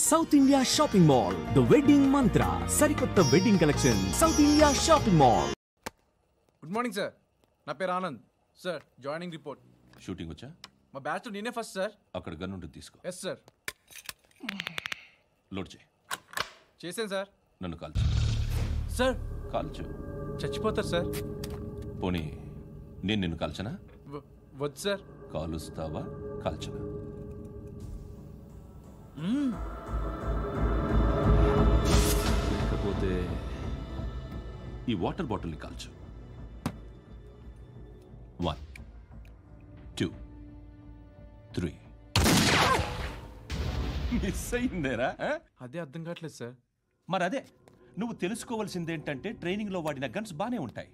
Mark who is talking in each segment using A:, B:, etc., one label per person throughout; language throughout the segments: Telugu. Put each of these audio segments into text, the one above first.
A: South India shopping mall the wedding మంత్ర సరికొత్త wedding collection south India shopping mall.
B: Good morning sir, నా పేరు Anand sir. Joining report.
C: Shooting వచ్చా?
B: మా బ్యాచ్ నేనే ఫస్ట్ సార్.
C: అక్కడ గన్ ఉంటుంది, తీసుకో.
B: Yes sir.
C: లోడ్ చేయి.
B: చేశాను సార్.
C: నన్ను కాల్చు.
B: సార్
C: కాల్చు.
B: చచ్చిపోతారు సార్.
C: పోనీ నేను నిన్ను కాల్చనా?
B: వద్దు సార్.
C: కాలుస్తావా కాల్చనా? లేకపోతే ఈ వాటర్ బాటిల్ని కాల్చు. 1 2 3. మిస్ అయిందేరా?
B: అదే అర్థం కావట్లేదు సార్.
C: మరి అదే నువ్వు తెలుసుకోవాల్సిందేంటంటే ట్రైనింగ్లో వాడిన గన్స్ బానే ఉంటాయి,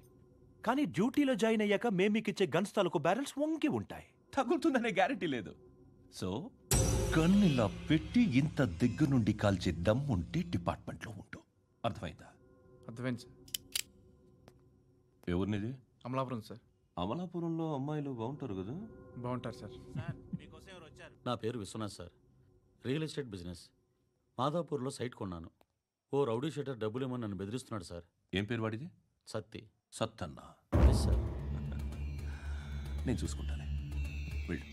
C: కానీ డ్యూటీలో జాయిన్ అయ్యాక మేము మీకు ఇచ్చే గన్స్ తాలూకు బ్యారెల్స్ వంగి ఉంటాయి. తగులుతుందనే గ్యారెంటీ లేదు. సో గన్ ఇలా పెట్టి ఇంత దగ్గర నుండి కాల్చే దమ్ ఉంటే డిపార్ట్మెంట్లో ఉంటూ. అర్థమైందా?
B: అర్థమైంది సార్.
C: ఎవరినిది?
B: అమలాపురం సార్.
C: అమలాపురంలో అమ్మాయిలు బాగుంటారు కదా?
B: బాగుంటారు సార్.
D: నా పేరు Vishwanath sir. Real estate business. మాదాపూర్లో సైట్ కొన్నాను. ఓ రౌడీ షీటర్ డబ్బులు ఏమని నన్ను బెదిరిస్తున్నాడు సార్.
C: ఏం పేరు వాడిది?
D: సత్తి.
C: సత్తన్నా?
D: Yes sir.
C: నేను చూసుకుంటానే, వెళ్ళు.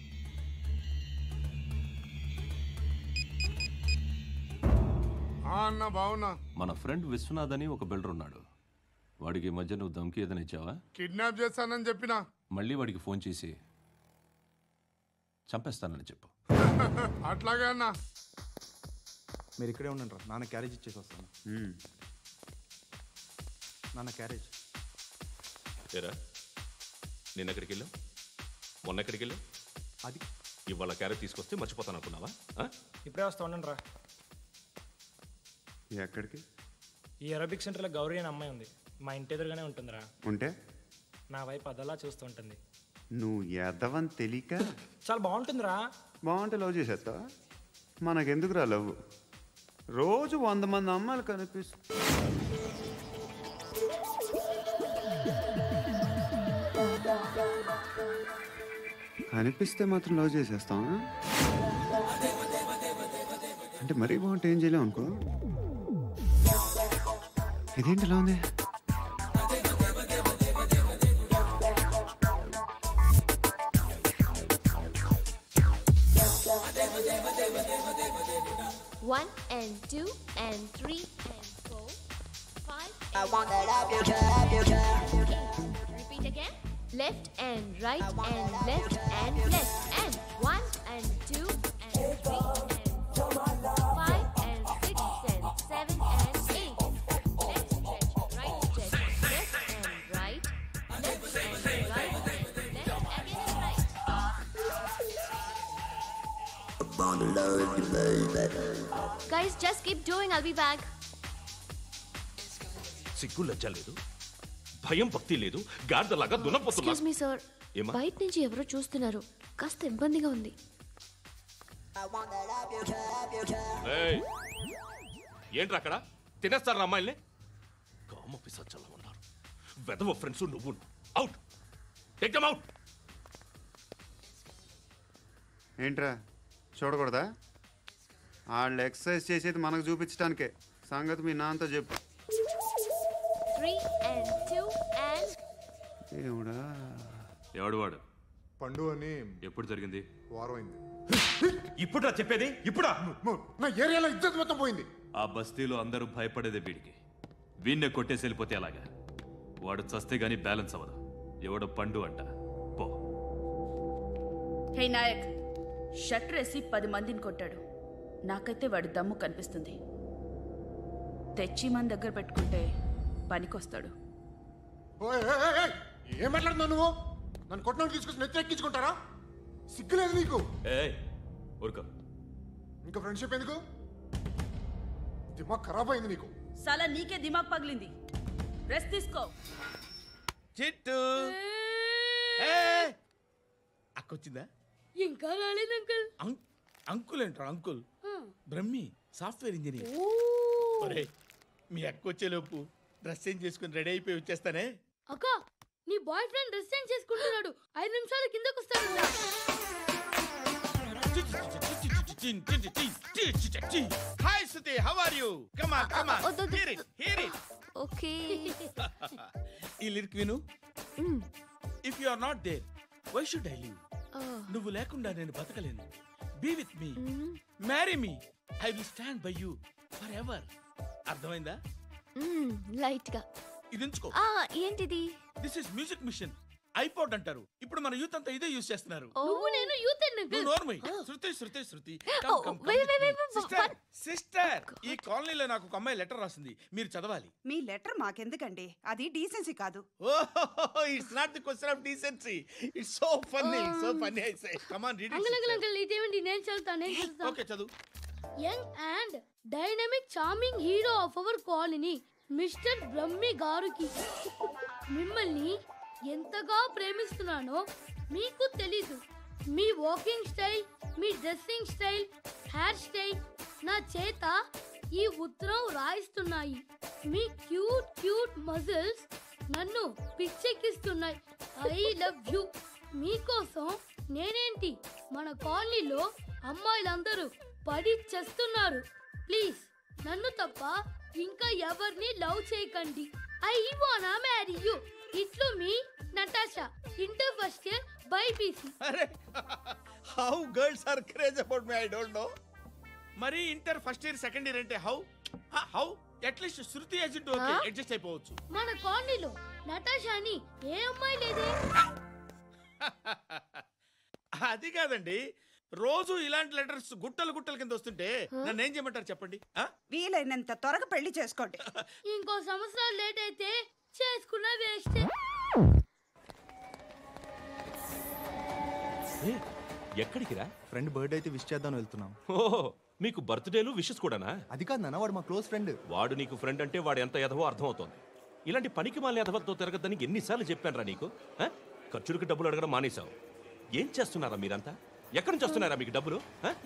E: అన్న బావున్నా.
C: మన ఫ్రెండ్ విశ్వనాథ్ అని ఒక బిల్డర్ ఉన్నాడు. వాడికి ఈ మధ్య నువ్వు దమ్కి ఏదైనా ఇచ్చావా?
E: కిడ్నాప్ చేస్తానని చెప్పినా.
C: మళ్ళీ వాడికి ఫోన్ చేసి చంపేస్తానని చెప్పు.
E: అట్లాగే అన్న.
B: మీరు ఇక్కడే ఉండండి రా, నాన్న క్యారేజ్ ఇచ్చేసి వస్తాను. నాన్న క్యారేజ్.
F: ఏరా, నిన్న ఎక్కడికి వెళ్ళావు? మొన్న ఎక్కడికి వెళ్ళావు?
B: అది
F: ఇవాళ క్యారెట్ తీసుకొస్తే మర్చిపోతాను అనుకున్నావా?
G: ఇప్పుడే వస్తా ఉండండి రా.
E: ఎక్కడికి?
G: ఈ అరబిక్ సెంటర్లో గౌరీ అనే అమ్మాయి ఉంది. మా ఇంటి ఎదురుగానే ఉంటుందిరా.
E: ఉంటే
G: నా వైపు అదలా చూస్తూ ఉంటుంది.
E: నువ్వు ఎదవని తెలియక
G: చాలా బాగుంటుందిరా.
E: బాగుంటే లవ్ చేసేస్తావా? మనకెందుకురా లవ్? రోజు 100 మంది అమ్మాయిలు కనిపిస్తే మాత్రం లవ్ చేసేస్తావా? అంటే మరీ బాగుంటే ఏం చేయలేవు అనుకో. ఇదేంటి ఇలా ఉంది?
H: One and two and three and four, 5.
I: I want that up your job.
H: Repeat again. Left and right and left and left and 1 and 2 and 3 and 4, 5 and 6 and 7 and 8. Left stretch, right stretch, left and right, left and right, left again and right. Guys, just keep doing. I'll be back.
F: సిగ్గు లజ్జ లేదు, భయం భక్తి లేదు, గాడిదలాగా దున్నపోతున్నా.
H: Excuse me, sir.
F: ఏమా?
H: బయట నుంచి ఎవరో చూస్తున్నారు. కాస్త ఇబ్బందిగా ఉంది.
F: ఏయ్, ఏంట్రా అక్కడ? తినేస్తారా అమ్మాయిల్ని? కామ పిశాచాలా ఉన్నారు. వెదవ ఫ్రెండ్స్ నువ్వు. Out, take them out.
E: ఏంట్రా చూడకూడదా? వాళ్ళు ఎక్సర్సైజ్ చేసేది మనకు చూపించడానికే. సంగతి మీ నాన్నతో చెప్పు.
H: 3 and 2 and
E: ఏమిడా?
F: ఎవడు వాడు?
J: పండు అని.
F: ఎప్పుడు జరిగింది?
J: వారం అయింది.
F: ఇప్పుడా చెప్పేది? ఇప్పుడా?
J: నా ఏరియాలో ఇజ్జత్ మొత్తం పోయింది.
F: ఆ బస్తీలో అందరూ భయపడేదే వీడికి. వీణ్ణే కొట్టేసి వెళ్ళిపోతే అలాగా. వాడు చస్తే గానీ బ్యాలెన్స్ అవ్వదు. ఎవడో పండు అంట. పో.
I: హే నాయక్, షట్టర్ వేసి 10 మందిని కొట్టాడు. నాకైతే వాడి దమ్ము కనిపిస్తుంది. తెచ్చి మన దగ్గర పెట్టుకుంటే పనికొస్తాడు.
J: ఏం మాట్లాడుతున్నావు నువ్వు? నన్ను కొట్టడానికి తీసుకొచ్చి నెత్తి ఎక్కించుకుంటారా? సిగ్గులేదు నీకు?
F: ఊరుకో.
J: ఇంకా ఫ్రెండ్షిప్ ఎందుకు? దిమాగ్ ఖరాబ్ అయింది నీకు.
I: సాలా నీకే దిమాగ్ పగిలింది. రెస్ట్ తీసుకో.
K: చిట్టు అక్కొచ్చిందా?
L: ఇంకా రాలేదు అంకుల్.
K: అంకుల్ ఏంట్రా? Uncle Brahmi, software engineer. మీ అక్కొచ్చేలోపు డ్రెస్ చేంజ్ చేసుకుని రెడీ అయిపోయి వచ్చేస్తానే.
L: అక్క, నీ బాయ్ ఫ్రెండ్ డ్రెస్ చేంజ్ చేసుకుంటున్నాడు. 5 నిమిషాలు కిందకు వస్తాడు.
K: Hi Suti, how are you? Come on. Hear it.
H: Okay.
K: ఈ లిరిక్ విను. If you are not there, why should I live? నువ్వు లేకుండా నేను బతకలేను. Be with me. Marry me. I will stand by you forever. అర్థమైందా?
H: లైట్ గా.
K: ఇది ఉంచుకో.
H: ఏంటిది?
K: This is music mission. IPod అంటారు. ఇప్పుడు మన యూత్ అంతా ఇదే యూజ్ చేస్తున్నారు.
L: నువ్వు నేను యూత్
K: శృతి సిస్టర్, ఈ కాలనీలో నాకు ఒక అమ్మాయి లెటర్ రాసింది, మీరు చదవాలి.
M: మీ లెటర్ మాకెందుకండి, అది డీసెన్సీ కాదు.
K: It's not the question of decency, it's so funny I say. Come on read it.
L: Uncle ఇదేంటి? నేను చదువుతాను.
K: ఓకే చదువు.
L: Young and dynamic charming hero of our colony mister Brahmi గారికి మిమ్మల్ని ఎంతగా ప్రేమిస్తున్నానో మీకు తెలీదు. మీ వాకింగ్ స్టైల్, మీ డ్రెస్సింగ్ స్టైల్, హెయిర్ స్టైల్ నా చేత ఈ ఉత్తరం రాయిస్తున్నాయి. మీ క్యూట్ మజిల్స్ నన్ను పిచ్చెక్కిస్తున్నాయి. I love you. మీకోసం నేనేంటి, మన కాలనీలో అమ్మాయిలందరూ పడి చేస్తున్నారు. ప్లీజ్ నన్ను తప్ప ఇంకా ఎవరిని లవ్ చేయకండి. ఐ వానా మ్యారీ యూ. ఇట్లు మీ Natasha, inter first year BiPC.
K: అరే how girls are craze about me, I don't know. మరి inter first year second year అంటే how at least Shruti agent okay adjust అయిపోవచ్చు.
L: మన కాలనీలో నటాషాని ఏ అమ్మాయి లేదే.
K: అది కాదండి, రోజు ఇలాంటి లెటర్స్ గుట్టలు కింద వస్తుంటే నన్ను ఏం చేయమంటారు చెప్పండి.
M: వీలైనంత త్వరగా పెళ్లి చేసుకోండి.
L: ఇంకో సంవత్సరాలు లేట్ అయితే చేసుకున్నా వేస్ట్.
C: ఎక్కడికి రా?
N: ఫ్రెండ్ బర్త్డే అయితే విష్ చేద్దాం వెళ్తున్నాం.
C: ఓహో, మీకు బర్త్డేలు విషెస్ కూడానా?
N: అది కాదు నాన్న, వాడు మా క్లోజ్ ఫ్రెండ్.
C: వాడు నీకు ఫ్రెండ్ అంటే వాడు ఎంత ఎదవో అర్థమవుతోంది. ఇలాంటి పనికి మాలిన ఎదవతో తిరగద్దని ఎన్నిసార్లు చెప్పాను రా నీకు? ఖర్చులకు డబ్బులు అడగడం మానేశావు. ఏం చేస్తున్నారా మీరంతా? ఎక్కడి నుంచి వస్తున్నారా మీకు డబ్బులు?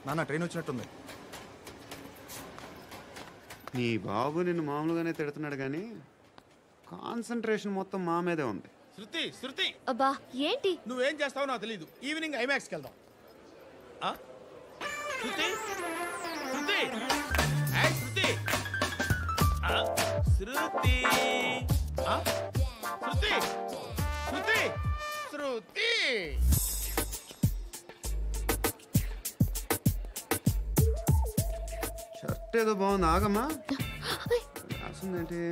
N: నాన్న ట్రైన్ వచ్చినట్టుంది.
E: నీ బాబు నిన్ను మామూలుగానే తిడుతున్నాడు కానీ కాన్సన్ట్రేషన్ మొత్తం మా మీదే ఉంది.
K: శృతి
H: అబ్బా ఏంటి?
K: నువ్వేం చేస్తావో నాకు తెలీదు. ఈవినింగ్ ఐమాక్స్కి వెళ్దాం. శృతి
E: షర్ట్ ఏదో బాగుంది, ఆగమ్మా. రాసిందేంటి?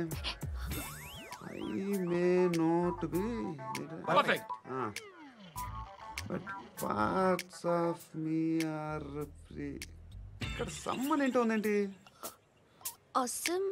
E: I may not be
K: perfect,
E: but parts of me are free. ఇక్కడ సమ్మన్ ఏంటో ఉందేంటి?
H: awesome.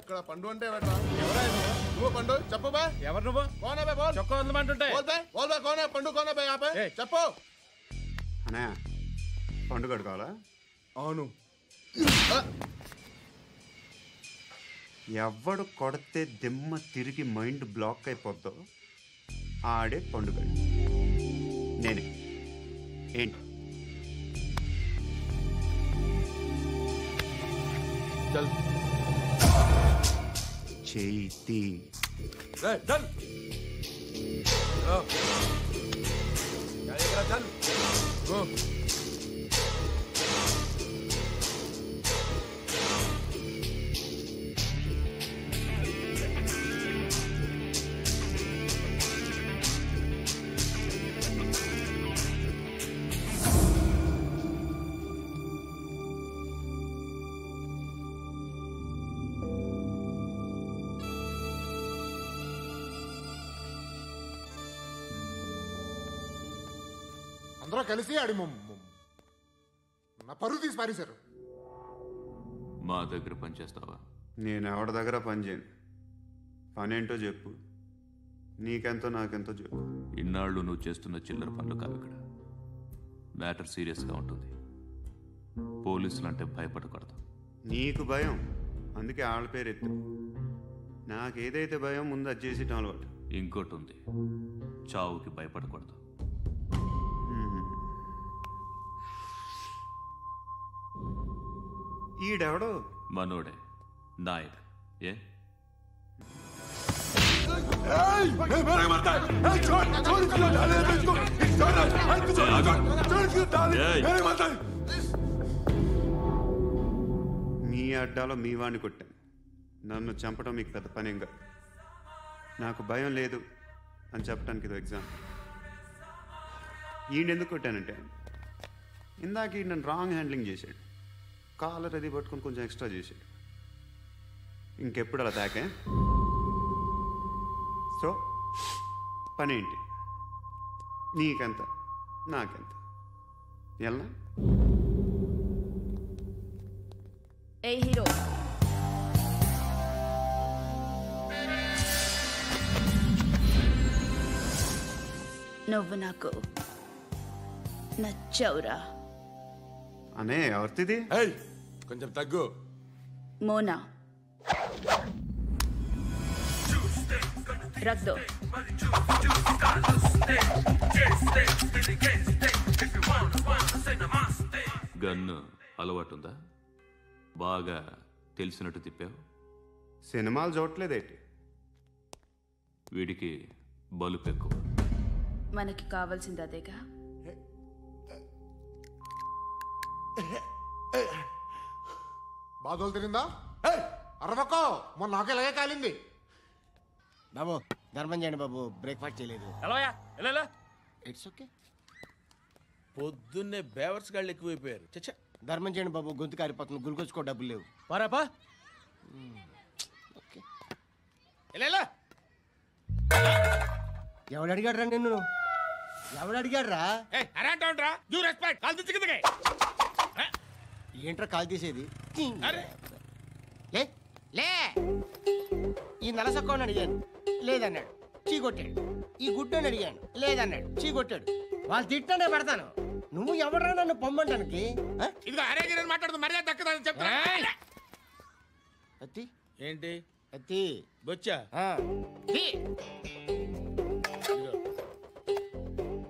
J: ఇక్కడ పండు అంటే నువ్వు పండు చెప్పు బా.
B: ఎవరు నువ్వు?
J: కోనే బే బోల్.
B: చొక్కా వదలమంటుంటే
J: బోల్ బే కోనే పండు కోనే బే ఆపే చెప్పు.
E: అన్నయ్య పండు కడుకోవాలా?
J: అవును.
E: ఎవడు కొడితే దిమ్మ తిరిగి మైండ్ బ్లాక్ అయిపోద్దో ఆడే పండుగ. నేనే. ఏంటి? చేతి
J: అందరూ కలిసి ఆడి నా పరువు తీసి పారేశారు.
F: మా దగ్గర పనిచేస్తావా?
E: నేను ఎవరి దగ్గర పని చేయను. పనేంటో చెప్పు. నీకెంతో నాకెంతో చెప్పు.
F: ఇన్నాళ్ళు నువ్వు చేస్తున్న చిల్లర పనులు కావు ఇక్కడ. మ్యాటర్ సీరియస్గా ఉంటుంది. పోలీసులు అంటే భయపడకూడదు.
E: నీకు భయం, అందుకే వాళ్ళ పేరు ఎత్తు. నాకు ఏదైతే భయం ముందు అది చేసేటం అలవాటు.
F: ఇంకోటి ఉంది, చావుకి భయపడకూడదు.
E: ఈడెవడో
F: మనోడే నాయక్. ఏ
E: మీ అడ్డాలో మీ వాడిని కొట్టాను. నన్ను చంపడం మీకు పెద్ద పనేంగా. నాకు భయం లేదు అని చెప్పడానికి ఇది ఎగ్జామ్. ఈయన ఎందుకు కొట్టానంటే ఇందాక ఈ నన్ను రాంగ్ హ్యాండ్లింగ్ చేశాడు. కాలర్ అది పట్టుకొని కొంచెం ఎక్స్ట్రా చేశాడు. ఇంకెప్పుడు అలా తాకే. సో పనేంటి? నీకెంత నాకెంత ఎలా?
I: ఏ హీరో, నువ్వు నాకు నచ్చవురా.
E: అనే ఎవరిది?
J: కొంచెం తగ్గు.
I: మోనా రక్ దో.
F: గన్ను అలవాటుందా? బాగా తెలిసినట్టు తిప్పావు.
E: సినిమాలు చూడట్లేదేంటి?
F: వీడికి బలుపు ఎక్కువ.
I: మనకి కావాల్సింది అదేగా.
J: బాధలు తిరిందా? అరవకో, మొన్న నాకు ఇలాగే కాలింది.
O: బాబు ధర్మం చేయండి బాబు, బ్రేక్ఫాస్ట్ చేయలేదు.
K: It's okay. పొద్దున్నే బేవర్స్ గాళ్ళు ఎక్కువైపోయారు. చచ్చా,
O: ధర్మం చేయండి బాబు, గొంతు కారిపోతుంది, గురికొచ్చుకో డబ్బులు లేవు.
K: పారాపా.
O: ఓకే. ఎవడు అడిగాడు రా నిన్ను? ఎవడు అడిగాడు రా? ఏంట్రా కాల్ తీసేది? లే, ఈ నలసక్కని అడిగాను, లేదన్నాడు, చీ కొట్టాడు. ఈ గుడ్డని అడిగాను, లేదన్నాడు, చీ కొట్టాడు. వాళ్ళు తిట్టానే పెడతాను. నువ్వు ఎవడరా నన్ను పొమ్మంటానికి?
K: మాట్లాడుతూ మర్యాద దక్కదని చెప్తా.
O: అత్తి
K: ఏంటి?
O: అత్తి
K: బొచ్చా?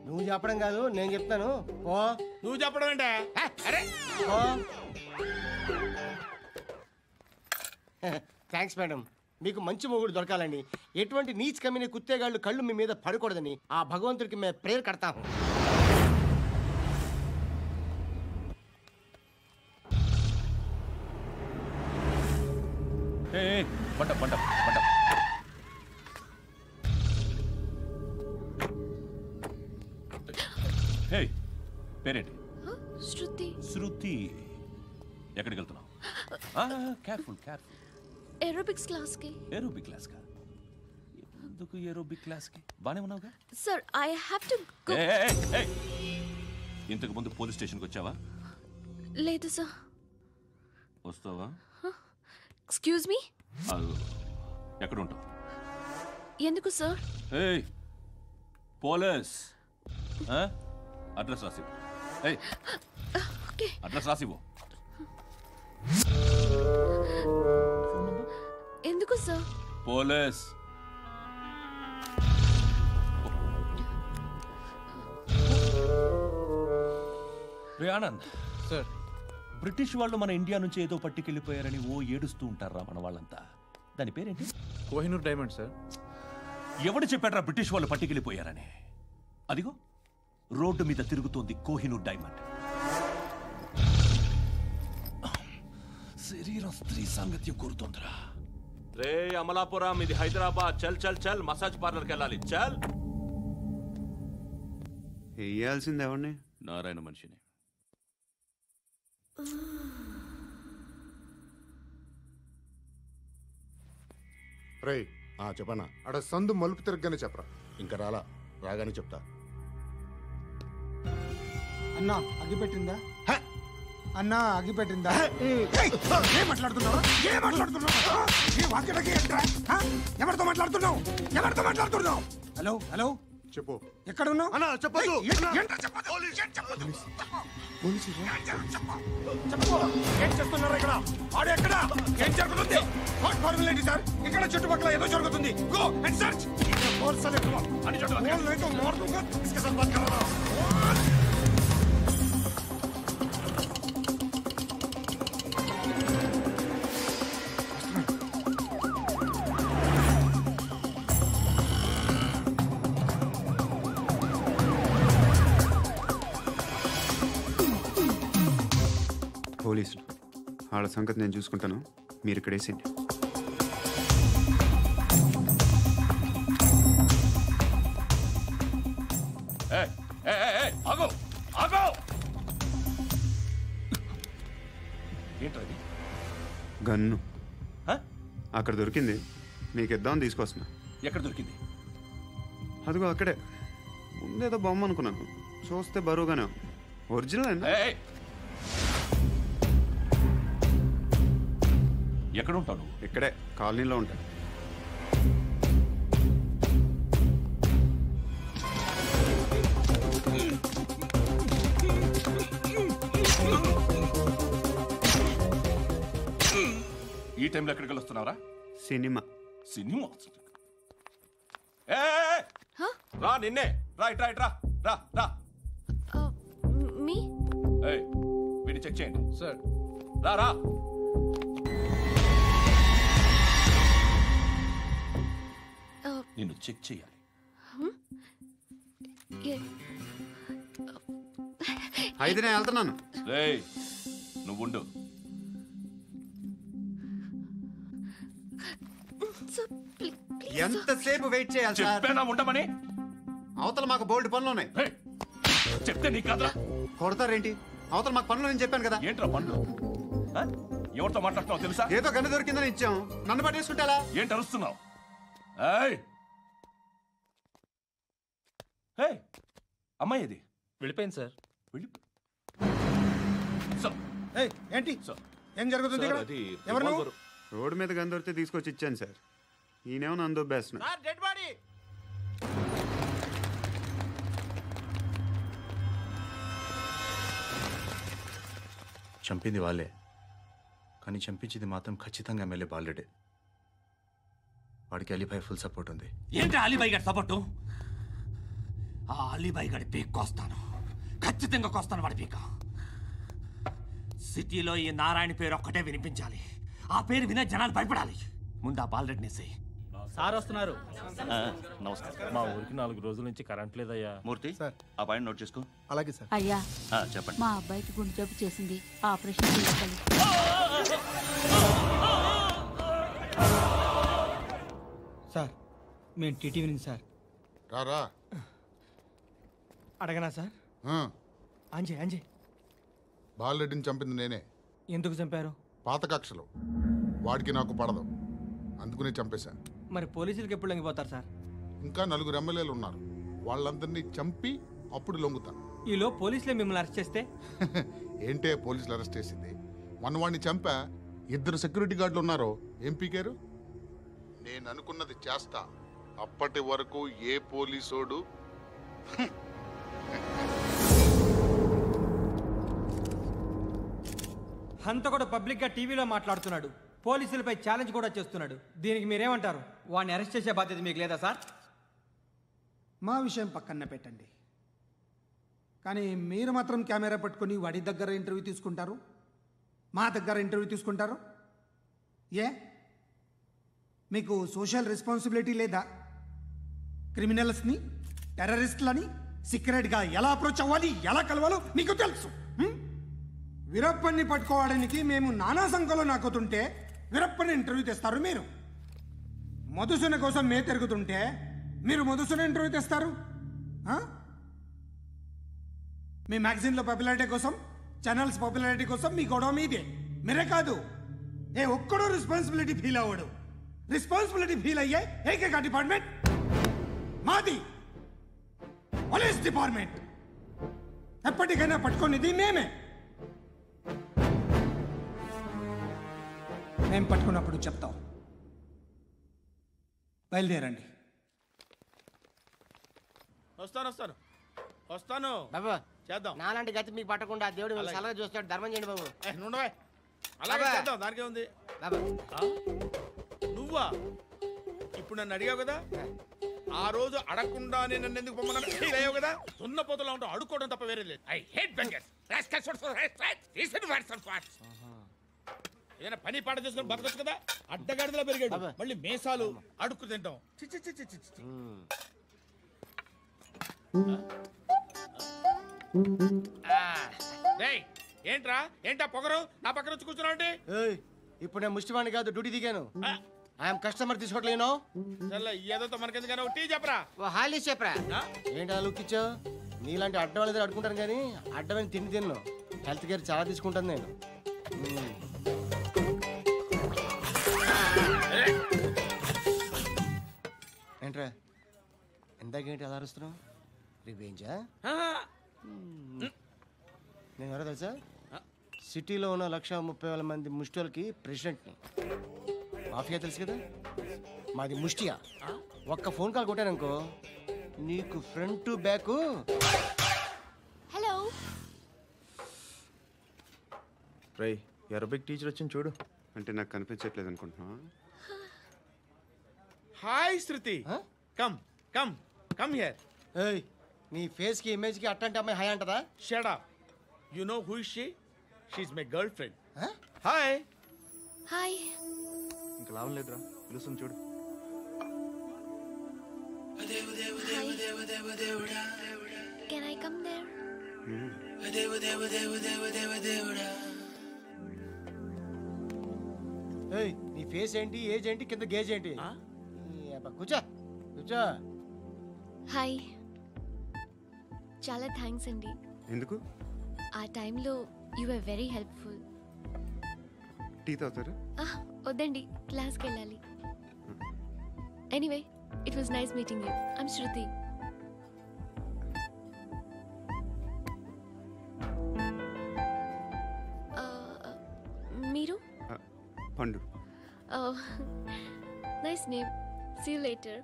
O: నువ్వు చెప్పడం కాదు, నేను చెప్తాను. ఓ
K: నువ్వు చెప్పడం ఏంటే? అరే
O: థ్యాంక్స్ మేడం. మీకు మంచి మొగుడు దొరకాలని, ఎటువంటి నీచ్ కమ్మిన కుత్తేగాళ్ళు కళ్ళు మీ మీద పడకూడదని ఆ భగవంతుడికి మేము ప్రేయర్ కడతాము.
C: పేరేంటి?
H: శృతి.
C: శృతి. ఎక్కడికి వెళ్తున్నావు? Careful careful.
H: ఏరోబిక్స్ క్లాస్ కి.
C: ఏరోబిక్ క్లాస్ కా? ఎందుకు ఏరోబిక్ క్లాస్ కి? బానే ఉన్నావుగా?
H: Sir I have to go.
C: ఇంతకు ముందు పోలీస్ స్టేషన్కి వచ్చావా?
H: లేదు సార్.
C: వస్తావా?
H: Excuse me.
C: ఎక్కడ ఉంటావు?
H: ఎందుకు సార్?
C: పోలీస్ అడ్రస్ రాసివ్వు. అడ్రస్ రాసివ్వు.
H: ఎందుకు సార్?
C: పోలీస్. రే ఆనంద్
B: సార్,
C: బ్రిటిష్ వాళ్ళు మన ఇండియా నుంచి ఏదో పట్టుకెళ్ళిపోయారని ఓ ఏడుస్తూ ఉంటారా మన వాళ్ళంతా? దాని పేరేంటి?
B: Kohinoor diamond sir.
C: ఎవడు చెప్పాడ్రా బ్రిటిష్ వాళ్ళు పట్టుకెళ్ళిపోయారని? అదిగో రోడ్డు మీద తిరుగుతోంది కోహినూర్ డైమండ్. శరీరం స్త్రీ సాంగత్యం కోరుతోందిరా. రే అమలాపురం, ఇది హైదరాబాద్. చల్ చల్ చల్, మసాజ్ పార్లర్కి వెళ్ళాలి. చల్.
E: వేయాల్సింది ఎవరిని?
F: నారాయణ మనిషిని.
J: రే చెప్పనా? అక్కడ సందు మలుపు తిరగగానే చెప్పరా. ఇంకా రాగానే చెప్తా.
P: అన్నా అగిపెట్టిందా? అన్నా అగిపెట్టిందా? ఏం మాట్లాడుతున్నావు? ఎవరితో మాట్లాడుతున్నావు? హలో హలో,
J: చెప్పు.
P: ఎక్కడ ఉన్నావు?
J: అన్నా చెప్పదు.
P: ఏం చేస్తున్నారు ఇక్కడ? ఆడు ఎక్కడ? ఏం జరుగుతుంది? వాట్ ఫార్మల్ ఏంటి సార్? ఇక్కడ చుట్టుపక్కల ఏదో జరుగుతుంది. Go and search. అని
E: పోలీసులు వాళ్ళ సంగతి నేను చూసుకుంటాను, మీరు ఇక్కడ వేసేయండి. గన్ను అక్కడ దొరికింది, మీకు ఇద్దామని తీసుకొస్తున్నా.
C: ఎక్కడ దొరికింది?
E: అదిగో అక్కడే. ముందేదో బొమ్మ అనుకున్నాను, చూస్తే బరువుగానే ఒరిజినల్ అండి.
C: ఎక్కడ ఉంటాను?
E: ఇక్కడే కాలనీలో ఉంటాను.
C: ఈ టైంలో ఎక్కడికి వస్తున్నావురా?
E: సినిమా.
C: సినిమా? రా నిన్నే. రా ఇట్రా ఇట్రా. రా రా.
H: మీ
C: వీడిని చెక్ చేయండి.
B: సార్.
C: రా రా. నిన్ను చెక్ చేయాలి.
E: అయితే నేను వెళ్తున్నాను.
C: రేయ్ నువ్వు ఉండు.
E: ఎంతసేపు వెయిట్ చేయాలి?
C: చెప్పేనా ఉండమని?
E: అవతల మాకు బోల్డ్ పనులు ఉన్నాయి.
C: చెప్తే నీ కదరా.
E: కొడతారేంటి? అవతల మాకు పనులు నేను చెప్పాను కదా.
C: ఏంట్రా పనులు? ఎవరితో మాట్లాడుతున్నావు తెలుసా?
E: ఏదో గన్ను దొరికిందని ఇచ్చాం, నన్ను పట్టేసుకుంటా.
C: ఏంటి అరుస్తున్నావు? అమ్మాయి ఇది
G: వెళ్ళిపోయింది సార్.
P: ఏంటి ఏం జరుగుతుంది ఇక్కడ? ఎవరు నువ్వు?
E: రోడ్డు మీద గన్ను దొరికితే తీసుకొచ్చి ఇచ్చాను సార్. ఈయనేమో నన్ను దొబ్బేస్తున్నా.
O: Dead body.
N: చంపింది వాళ్ళే, కానీ చంపించింది మాత్రం ఖచ్చితంగా ఎమ్మెల్యే బాలుడే. వాడికి అలీభాయ్ ఫుల్ సపోర్ట్ ఉంది.
Q: ఏంటి అలీబాయి గారి సపోర్టు? ఆ అలీబాయి గారి పీక్ కోస్తాను, ఖచ్చితంగా కోస్తాను వాడి పీక. సిటీలో ఈ నారాయణ పేరు ఒక్కటే వినిపించాలి. ఆ పేరు వినే జనాలు భయపడాలి. ముందు ఆ బాలరెడ్డిని వేసేయి.
G: సార్ వస్తున్నారు.
C: నమస్కారం.
G: మా ఊరికి 4 రోజుల నుంచి కరెంట్ లేదయ్యా.
C: మూర్తి ఆ పాయింట్ నోట్ చేసుకో.
P: అలాగే సార్.
R: అయ్యా
C: చెప్పండి.
R: మా అబ్బాయికి గుండె జబ్బు చేసింది, ఆపరేషన్ చేయాలి.
P: సార్ మేము టీటీవీ నుంచి సార్.
J: రారా.
P: అడగనా సార్? అంజయ్
J: బాలరెడ్డిని చంపింది నేనే.
P: ఎందుకు చంపారు?
J: పాత కక్షలు, వాడికి నాకు పడదు, అందుకునే చంపేశా.
P: మరి పోలీసులకి ఎప్పుడు లొంగిపోతారు సార్?
J: ఇంకా 4 ఎమ్మెల్యేలు ఉన్నారు, వాళ్ళందరినీ చంపి అప్పుడు లొంగుతా.
P: ఈలో పోలీసులే మిమ్మల్ని అరెస్ట్ చేస్తే?
J: ఏంటే పోలీసులు అరెస్ట్ చేసింది? మన వాడిని చంపా 2 సెక్యూరిటీ గార్డులు ఉన్నారో ఏం పీకారు? నేను అనుకున్నది చేస్తా, అప్పటి వరకు ఏ పోలీసోడు
P: హంతకుడు పబ్లిక్ గా టీవీలో మాట్లాడుతున్నాడు, పోలీసులపై ఛాలెంజ్ కూడా చేస్తున్నాడు. దీనికి మీరేమంటారు? వాడిని అరెస్ట్ చేసే బాధ్యత మీకు లేదా సార్?
S: మా విషయం పక్కన పెట్టండి, కానీ మీరు మాత్రం కెమెరా పట్టుకొని వాడి దగ్గర ఇంటర్వ్యూ తీసుకుంటారు, మా దగ్గర ఇంటర్వ్యూ తీసుకుంటారు. ఏ మీకు సోషల్ రెస్పాన్సిబిలిటీ లేదా? క్రిమినల్స్ని, టెర్రరిస్టులని సీక్రెట్గా ఎలా అప్రోచ్ అవ్వాలి, ఎలా కలవాలో మీకు తెలుసు. వీరప్పన్ని పట్టుకోవడానికి మేము నానా సంఖ్యలో నాకుతుంటే వీరప్పని ఇంటర్వ్యూ తెస్తారు మీరు. మధుసూన కోసం మే తిరుగుతుంటే మీరు మధుసూన ఇంటర్వ్యూ తెస్తారు. మీ మ్యాగజైన్లో పాపులారిటీ కోసం, ఛానల్స్ పాపులారిటీ కోసం మీ గొడవ మీదే. మీరే కాదు, ఏ ఒక్కడో రెస్పాన్సిబిలిటీ ఫీల్ అవ్వడు. రెస్పాన్సిబిలిటీ ఫీల్ అయ్యే ఏకైక డిపార్ట్మెంట్ మాది, పోలీస్ డిపార్ట్మెంట్. ఎప్పటికైనా పట్టుకునేది మేమే. మేము పట్టుకున్నప్పుడు చెప్తాం. బయలుదేరండి.
K: వస్తాను
O: బాబు
K: చేద్దాం.
O: నాలాంటి గతి మీకు పట్టకుండా దేవుడు మిమ్మల్ని
K: అలాగే.
O: సలహా చూస్తాడు. ధర్మం చేయండి బాబు.
K: నుండవే అలాగే
O: బాబా.
K: చేద్దాం, దానికే ఉంది.
O: బాబు
K: నువ్వా ఇప్పుడు నన్ను అడిగావు కదా, ఆ రోజు అడగకుండానే నన్ను ఎందుకు పొమ్మన్నాడు ఫీల్ అయ్యావు కదా. సున్న పోతలో ఉంటావు, అడుక్కోవడం తప్ప వేరే లేదు. I hate bangers. ఏదైనా పని పాట చేసుకుని బతకొచ్చు కదా. అడ్డగాడిదలా పెరిగాడు, మళ్ళీ మేసాలు అడుక్కు తింటాం. చి చి చి చి చి చి. రేయ్, ఏంటా పొగరు నా పక్కన వచ్చి కూర్చున్నావు అంటే?
O: ఇప్పుడు నేను ముష్టివాణి కాదు, డ్యూటీ దిగాను. ఐఎమ్ కస్టమర్ తీసుకోవట్లేను.
K: ఏదో మనకెందుకైనా టీ చెప్పరా.
O: హాలీ చెప్పరా. ఏంటి అలా లుక్ ఇచ్చావు? నీలాంటి అడ్డం వాళ్ళ దగ్గర అడుకుంటాను కానీ అడ్డమైన తిండి తిన్ను. హెల్త్ కేర్ చాలా తీసుకుంటాను నేను. ఏంట్రా ఇందాకేంటి అలా అరుస్తున్నావు? రివేంజా? నేను ఎవరో తెలుసా? సిటీలో ఉన్న 130,000 మంది ముష్టిలకి ప్రెసిడెంట్ని. మాఫియా తెలుసు కదా, మాది ముష్టియా. ఒక్క ఫోన్ కాల్ కొట్టాననుకో నీకు ఫ్రంట్ టు బ్యాక్.
H: హలో
N: రై అరబిక్ టీచర్ వచ్చింది చూడు.
E: అంటే నాకు కనిపించట్లేదు అనుకుంటున్నా.
K: Hi Shruti, come come come here.
O: ఏయ్, నీ ఫేస్ కి ఇమేజ్ కి అట్టంటే అమ్మాయి హాయ్ అంటదా?
K: Shut up. You know who is she? She is my girl friend. Hi
H: hi.
N: ఇంకా లాభం లేదురా, పిలుస్తుంది చూడు.
H: Can I come there?
O: ఏయ్, నీ ఫేస్ ఏంటి, ఏజ్ ఏంటి, కింద గేజ్ ఏంటి? కూర్చో కూర్చో.
H: హాయ్. చాలా థ్యాంక్స్ అండి.
E: ఎందుకు?
H: ఆ టైంలో you are very helpful.
E: Tea తాగుతారు?
H: వద్దండి, క్లాస్కి వెళ్ళాలి. Anyway, it was nice meeting you. I'm Shruti. మీరు?
E: Pandu.
H: Nice name. See you later.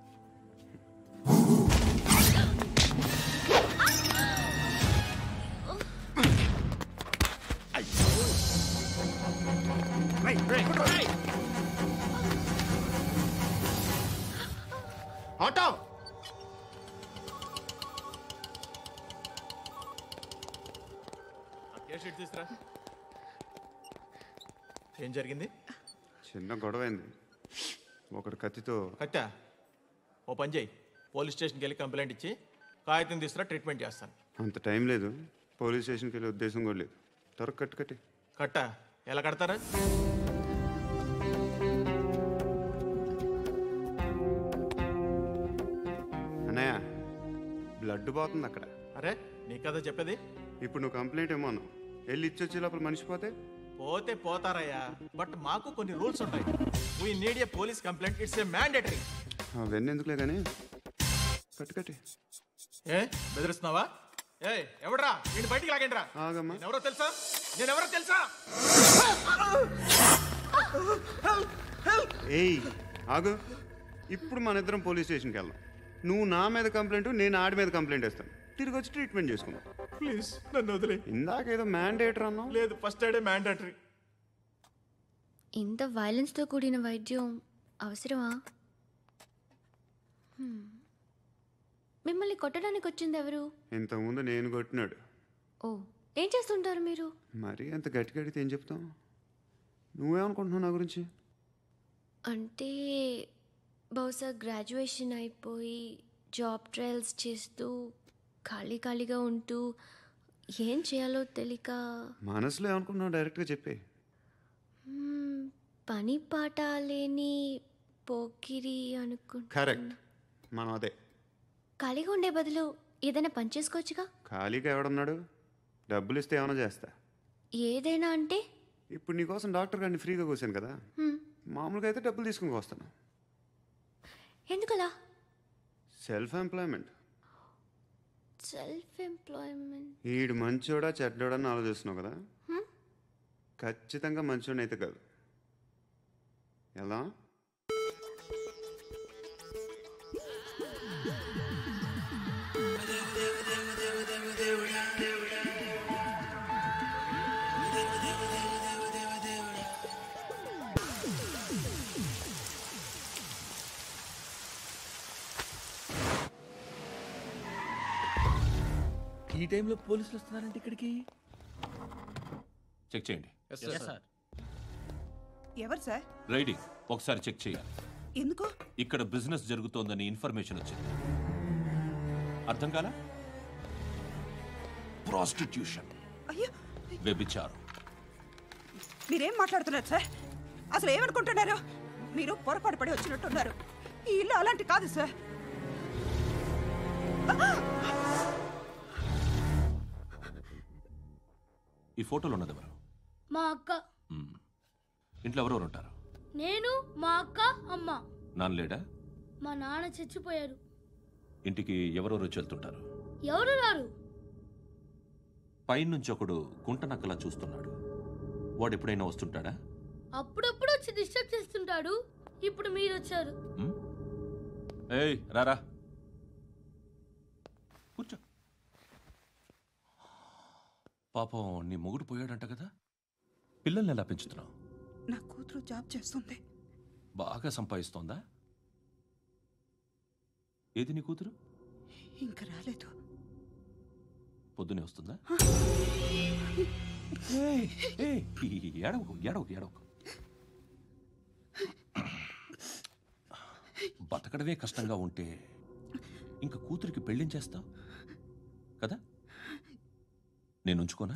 P: Auto
N: తీసురా. ఏం జరిగింది?
E: చిన్న గొడవ అయింది. ఒకడు కత్తితో.
N: కట్టా? ఓ పని చేయి, పోలీస్ స్టేషన్కి వెళ్ళి కంప్లైంట్ ఇచ్చి కాగితం తీసుకురా, ట్రీట్మెంట్ చేస్తాను.
E: అంత టైం లేదు, పోలీస్ స్టేషన్కి వెళ్ళే ఉద్దేశం కూడా లేదు. త్వరగా కట్టి.
N: కట్టా? ఎలా కడతారా?
E: అన్నయ్య, బ్లడ్ పోతుంది అక్కడ.
N: అరే నీ కదా చెప్పేది.
E: ఇప్పుడు నువ్వు కంప్లైంట్ ఏమో అన్నావు, వెళ్ళి ఇచ్చొచ్చే లోపల మనిషి పోతే
N: పోతే పోతారయ్యా, బట్ మాకు కొన్ని రూల్స్ ఉంటాయి. We need a police complaint, it's a mandatory.
E: అవన్నీ ఎందుకులే కానీ కట్టి.
N: ఏ బెదిరిస్తున్నావా? ఏ ఎవడ్రా నేను బయటికి లాగండిరా.
E: ఆగమ్మా.
N: ఎవరో తెలుసా? నేనెవరో తెలుసా?
E: ఏయ్ ఆగు. ఇప్పుడు మన ఇద్దరం పోలీస్ స్టేషన్కి వెళ్దాం. నువ్వు నా మీద కంప్లైంట్, నేను ఆడి మీద కంప్లైంట్ వేస్తాను. తిరిగి వచ్చి ట్రీట్మెంట్ చేసుకుందాం.
N: ప్లీజ్ నన్ను వదిలే.
E: ఇందాకేదో మ్యాండేటరీ అన్నావు.
N: లేదు, ఫస్ట్ ఎయిడే మ్యాండేటరీ.
H: ఇంత వైలెన్స్తో కూడిన వైద్యం అవసరమా? మిమ్మల్ని కొట్టడానికి వచ్చింది ఎవరు?
E: ఇంతకుముందు నేను కొట్టినాడు.
H: ఓ, ఏం చేస్తుంటారు మీరు?
E: మరి అంత గట్టిగా అడిగితే ఏం చెప్తాం? నువ్వేమనుకుంటున్నావు నా గురించి?
H: అంటే బహుశా గ్రాడ్యుయేషన్ అయిపోయి జాబ్ ట్రయల్స్ చేస్తూ ఖాళీగా ఉంటూ ఏం చేయాలో తెలియక.
E: మనసులో ఏమనుకుంటున్నావు డైరెక్ట్గా చెప్పే.
H: పని పాట లేని పోకిరి అనుకుంటా.
E: కరెక్ట్, మనం అదే.
H: ఖాళీగా ఉండే బదులు ఏదైనా పని చేసుకోవచ్చుగా.
E: ఖాళీగా ఎవడున్నాడు? డబ్బులు ఇస్తే ఏమైనా చేస్తా.
H: ఏదైనా అంటే?
E: ఇప్పుడు నీకోసం డాక్టర్ గారిని ఫ్రీగా కూర్చాను కదా, మామూలుగా అయితే డబ్బులు తీసుకుని వస్తాను.
H: ఎందుకలా?
E: Self employment. ఈడు మంచోడా చెడ్డోడా అని ఆలోచిస్తున్నావు కదా, ఖచ్చితంగా మంచోడని అయితే కాదు. ఎలా?
K: ఈ టైంలో పోలీసులు వస్తున్నారంటే ఇక్కడికి?
C: చెక్ చేయండి.
M: ఎవరు సార్?
C: రైడింగ్ ఒకసారి చెక్ చేయాలి.
M: ఎందుకు?
C: ఇక్కడ బిజినెస్ జరుగుతోందని ఇన్ఫర్మేషన్ వచ్చింది. అర్థం కాలా? ప్రాస్టిట్యూషన్,
M: అయ్యో
C: వ్యభిచారం.
M: మీరేం మాట్లాడుతున్నారు సార్? అసలు ఏమనుకుంటున్నారు? మీరు పొరపాటు పడి వచ్చినట్టున్నారు. ఈ ఇల్లు అలాంటి కాదు సార్.
C: ఈ ఫోటోలో ఉన్నది ఎవరు?
L: మా అక్క.
C: ఇంట్లో ఎవరెవరు ఉంటారు?
L: నేను, మా అక్క, అమ్మ.
C: నాన్న లేడా?
L: మా నాన్న చచ్చిపోయారు.
C: ఇంటికి ఎవరెవరు వచ్చి వెళ్తుంటారు?
L: ఎవరు రారు.
C: పైనుంచి ఒకడు గుంట నక్కలా చూస్తున్నాడు. వాడు ఎప్పుడైనా వస్తుంటాడా?
L: అప్పుడప్పుడు వచ్చి డిస్టర్బ్ చేస్తుంటాడు. ఇప్పుడు మీరు వచ్చారు.
C: ఏయ్ రారా, కూర్చో. పాపం నీ మొగుడు పోయాడంట కదా, పిల్లల్ని ఎలా పెంచుతున్నావు?
M: నా కూతురు జాబ్ చేస్తుంది.
C: బాగా సంపాదిస్తోందా? ఏది నీ కూతురు?
M: ఇంకా రాలేదు.
C: పొద్దునే వస్తుందా? ఏడవకు ఏడవకు ఏడవకు. బతకడమే కష్టంగా ఉంటే ఇంకా కూతురికి పెళ్ళించేస్తావు కదా? నేను ఉంచుకోనా?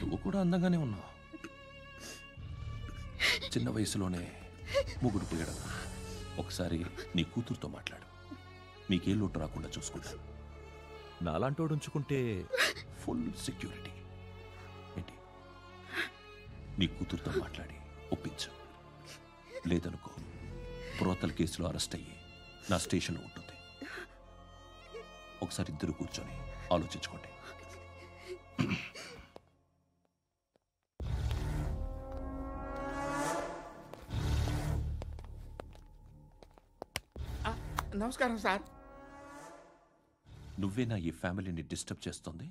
C: నువ్వు కూడా అందంగానే ఉన్నావు. చిన్న వయసులోనే ముగ్గురు పోయడం. ఒకసారి నీ కూతురుతో మాట్లాడు. మీకే లోటు రాకుండా చూసుకుంటాను. నాలాంటోడు ఉంచుకుంటే ఫుల్ సెక్యూరిటీ. ఏంటి? నీ కూతురుతో మాట్లాడి ఒప్పించు. లేదనుకో ప్రోతల కేసులో అరెస్ట్ అయ్యి నా స్టేషన్లో ఉంటుంది. ఒకసారి ఇద్దరు కూర్చొని ఆలోచించుకోండి.
K: నమస్కారం సార్.
C: నువ్వేనా ఈ ఫ్యామిలీని డిస్టర్బ్ చేస్తుంది?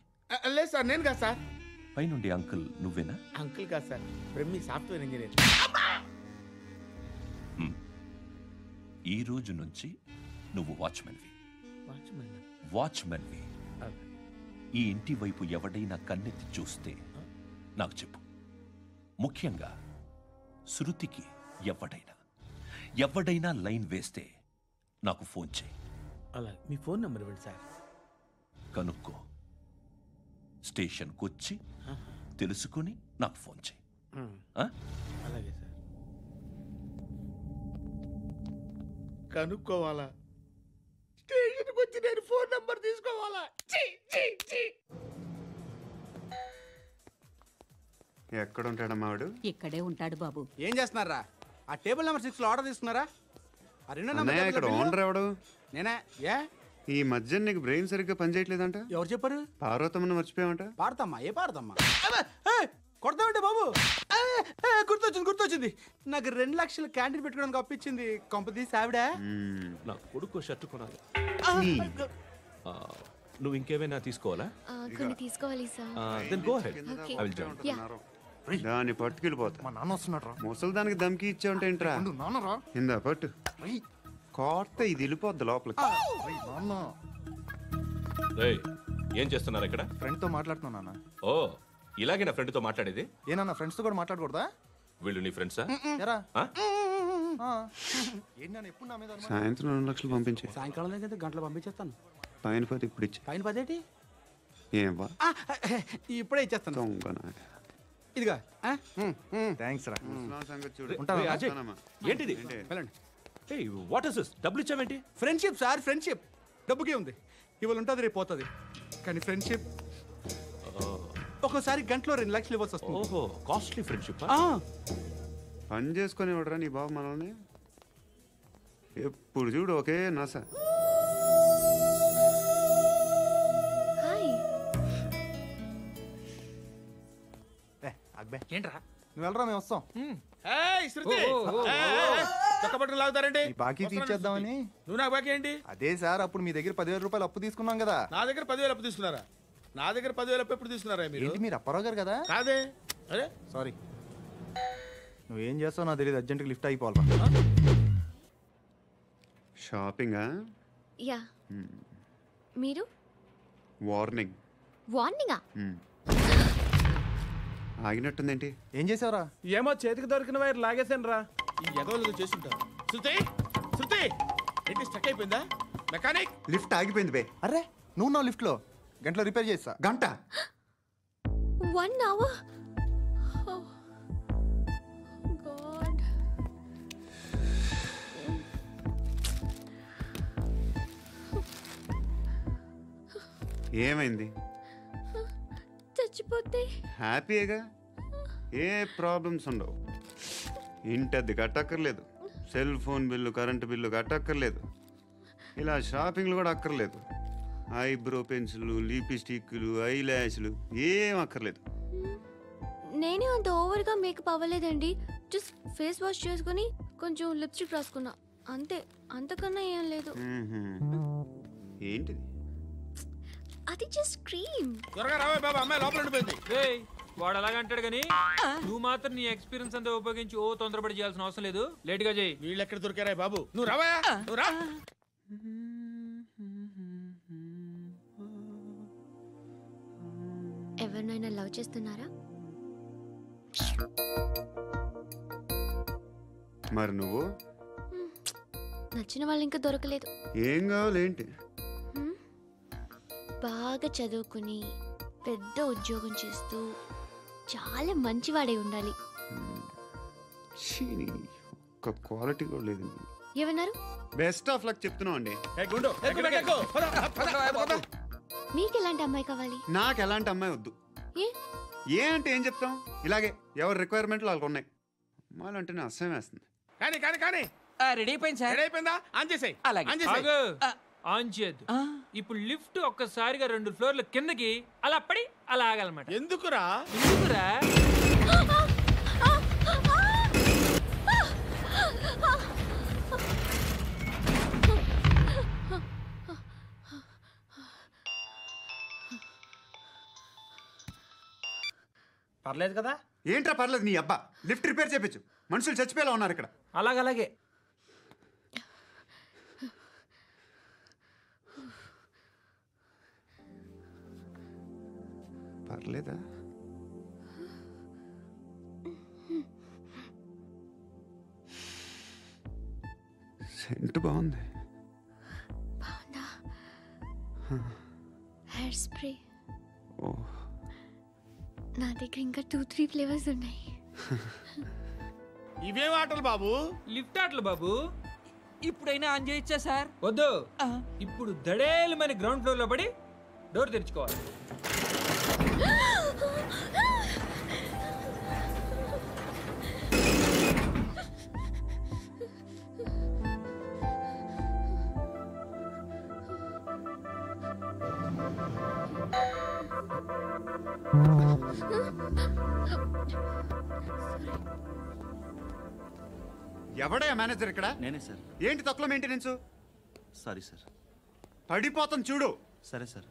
K: లేదు సార్, నేను కాదు సార్.
C: పైనుండి అంకుల్ నువ్వేనా?
K: అంకుల్ కాదు సార్, బ్రహ్మి సాఫ్ట్వేర్ ఇంజనీర్.
C: ఈ రోజు నుంచి నువ్వు వాచ్మెన్వి. వాచ్మెన్వి. ఈ ఇంటి వైపు ఎవడైనా కన్నెత్తి చూస్తే నాకు చెప్పు. ముఖ్యంగా శృతికి ఎవడైనా లైన్ వేస్తే నాకు ఫోన్ చేయి.
K: అలా మీ ఫోన్ నెంబర్ ఇవ్వండి సార్.
C: కనుక్కో. స్టేషన్కి వచ్చి తెలుసుకుని నాకు ఫోన్ చేయి.
K: అలాగే సార్. కనుక్కోవాలా? స్టేషన్కి వచ్చి నేను ఫోన్ నెంబర్ తీసుకోవాలా?
E: ఎక్కడ ఉంటాడమ్మా వాడు?
R: ఇక్కడే ఉంటాడు బాబు.
N: ఏం చేస్తున్నారా? ఆ టేబుల్ నెంబర్ 6 లో ఆర్డర్ తీసుకున్నారా?
E: అన్నయ్య, ఇక్కడ ఓనర్ ఎవడు?
N: నేనే. ఏ
E: ఈ మధ్య నీకు బ్రెయిన్ సరిగ్గా పనిచేయట్లేదంట.
N: ఎవరు చెప్పారు?
E: పార్వతమ్మను మర్చిపోయామంట.
N: పాడతామ్మా? ఏ పాడతామ్మా? కొడతామంటే బాబు. గుర్తొచ్చింది. నాకు 2 లక్షలు క్యాంటీన్ పెట్టుకోవడానికి అప్పించింది. కొంపదీసి ఆవిడ.
C: నా కొడుకు షర్ట్ కొనాలి. నువ్వు ఇంకేమైనా తీసుకోవాలా?
H: కొన్ని తీసుకోవాలి sir.
C: Then go ahead. I will join.
E: దాన్ని పట్టుకెళ్ళిపోతా.
N: మా నాన్న వస్తున్నాడు రా.
E: ముసలి దానికి దమ్కి ఇచ్చావుంటేంట్రా?
N: నాన్నరా
E: ఇందా పట్టు. కోర్త ఇది వెళ్ళిపోద్ది లోపలికి.
C: ఏం చేస్తున్నారు ఇక్కడ?
N: ఫ్రెండ్ తో మాట్లాడుతున్నా నాన్న.
C: ఓ, ఇలాగే నా ఫ్రెండ్తో మాట్లాడేది?
N: ఏనా ఫ్రెండ్స్ తో కూడా మాట్లాడకూడదా?
C: వీళ్ళు నీ ఫ్రెండ్సా?
E: సాయంత్రం 2 లక్షలు పంపించే.
N: సాయంకాలం దగ్గర గంటలు పంపించేస్తాను.
E: పైన 10 ఇప్పుడు ఇచ్చే.
N: పైన 10 ఏంటి?
E: ఏం బా
N: ఇప్పుడే ఇచ్చేస్తాను. ఇదిగా. థ్యాంక్స్ రా.
C: ఏంటిది? What is this? డబ్బులు ఇచ్చావేంటి?
N: Friendship sir, friendship. డబ్బుకే ఉంది. ఇవాళ ఉంటుంది, రేపు పోతుంది. కానీ ఫ్రెండ్షిప్ ఒక్కోసారి గంటలో 2 లక్షలు ఇవ్వాల్సి వస్తుంది.
C: ఓహో, కాస్ట్లీ ఫ్రెండ్షిప్.
E: పని చేసుకొని ఇవ్వడరా నీ బాబు మనల్ని. ఎప్పుడు చూడు ఒకే నాస.
N: ఏంట్రా? నువ్వు వెళ్ళరా, మేము వస్తాం.
K: లాగుతారండి.
N: బాకీ తీర్చేద్దామని.
K: నువ్వు నాకు బాకీ ఏంటి?
N: అదే సార్, అప్పుడు మీ దగ్గర 10,000 రూపాయలు అప్పు తీసుకున్నాం కదా.
K: నా దగ్గర 10,000 అప్పు తీసుకున్నారా? నా దగ్గర 10,000 అప్పు ఎప్పుడు తీసుకున్నారా మీరు?
N: ఏంటి, మీరు అప్పారావు గారు కదా?
K: కాదే. అరే
N: సారీ. నువ్వేం చేస్తావు నాకు తెలియదు. అర్జెంట్గా లిఫ్ట్ అయిపోవాలి.
E: షాపింగా?
H: యా. మీరు
E: వార్నింగ్.
H: వార్నింగా?
E: ఆగినట్టుందేంటి?
N: ఏం చేసావురా?
K: ఏమో చేతికి దొరికిన వైర్ లాగేసాను రా. ఈ ఎగవలు చేస్తుంటారు. శృతి శృతి ఏంటి స్టక్ అయిపోయిందా? మెకానిక్
E: లిఫ్ట్ ఆగిపోయింది బే.
N: అరే నువ్వు నా లిఫ్ట్లో గంటలో రిపేర్ చేస్తా.
E: గంట?
H: 1 hour? Oh, God.
E: ఏమైంది?
H: చచ్చిపోతే
E: హ్యాపీగా, ఏ ప్రాబ్లమ్స్ ఉండవు. ఇంటి అద్దె కట్టక్కర్లేదు, cell phone bill, current bill కట్టక్కర్లేదు, ఇలా షాపింగ్లు కూడా అక్కర్లేదు. ఐబ్రో పెన్సిల్లు, లిప్స్టిక్లు, ఐ ల్యాష్లు ఏం అక్కర్లేదు.
H: నేనే అంత ఓవర్గా మేకప్ అవ్వలేదండి. జస్ట్ ఫేస్ వాష్ చేసుకుని కొంచెం లిప్స్టిక్ రాసుకున్నా అంతే, అంతకన్నా ఏం లేదు.
E: ఏంటిది?
H: అది జస్ట్ క్రీమ్.
K: త్వరగా రావే బాబా, అమ్మాయి లోపల ఉండిపోయింది.
G: వాడు అలాగంటాడు కానీ నువ్వు మాత్రం నీ ఎక్స్పీరియన్స్ అంతా ఉపయోగించి తొందరపడి చేయాల్సిన అవసరం లేదు. లేట్ గా చేయి.
K: వీళ్ళు ఎక్కడ దొరికారా బాబు? నువ్వు రావా, నువ్వు రా.
H: ఎవరినైనా లవ్ చేస్తున్నారా?
E: మరి నువ్వు?
H: నచ్చిన వాళ్ళు ఇంకా దొరకలేదు.
E: ఏం కావాలేంటి?
H: బాగా చదువుకుని పెద్ద ఉద్యోగం చేస్తూ చాలా మంచివాడే ఉండాలి.
E: ఒక్క క్వాలిటీ కూడా లేదు.
H: ఏమన్నారు?
E: బెస్ట్ ఆఫ్ లక్ చెప్తున్నావు అండి.
H: మీకు ఎలాంటి అమ్మాయి కావాలి?
E: నాకు ఎలాంటి అమ్మాయి వద్దు. ఏ అంటే ఏం చెప్తాం, ఇలాగే ఎవరి రిక్వైర్మెంట్లు వాళ్ళకు ఉన్నాయి. అమ్మాయిలు అంటేనే అసహ్యం వేస్తుంది.
K: కానీ కానీ కానీ
G: రెడీ అయిపోయింది సార్.
K: రెడీ అయిపోయిందా? ఆన్ చేసేయ్.
G: ఆన్ చేయద్దు. ఇప్పుడు లిఫ్ట్ ఒక్కసారిగా 2 ఫ్లోర్ల కిందకి అలా పడి అలా ఆగాలన్నమాట.
K: ఎందుకురా?
G: ఎందుకురా?
N: పర్లేదు కదా?
E: ఏంట్రా పర్లేదు నీ అబ్బా. లిఫ్ట్ రిపేర్ చేయించు, మనుషులు చచ్చిపోయేలా ఉన్నారు ఇక్కడ.
G: అలాగే
E: పర్లేదా? సెంట్ బాగుంది.
H: బాగుందా? Hair spray.
E: ఓ,
H: నా దగ్గర ఇంకా 2-3 ఫ్లేవర్స్ ఉన్నాయి.
K: ఇవేం ఆటలు బాబు?
G: లిఫ్ట్ ఆటలు బాబు. ఇప్పుడైనా ఆన్ చేయొచ్చా సార్? వద్దు. ఇప్పుడు దడేలు మన గ్రౌండ్ ఫ్లోర్ లో పడి డోర్ తెరుచుకోవాలి.
E: ఎవడయ్యా మేనేజర్ ఇక్కడ?
T: నేనే సార్.
E: ఏంటి తక్కువ మెయింటెనెన్స్?
T: Sorry sir.
E: పడిపోతాం చూడు.
T: సరే సార్.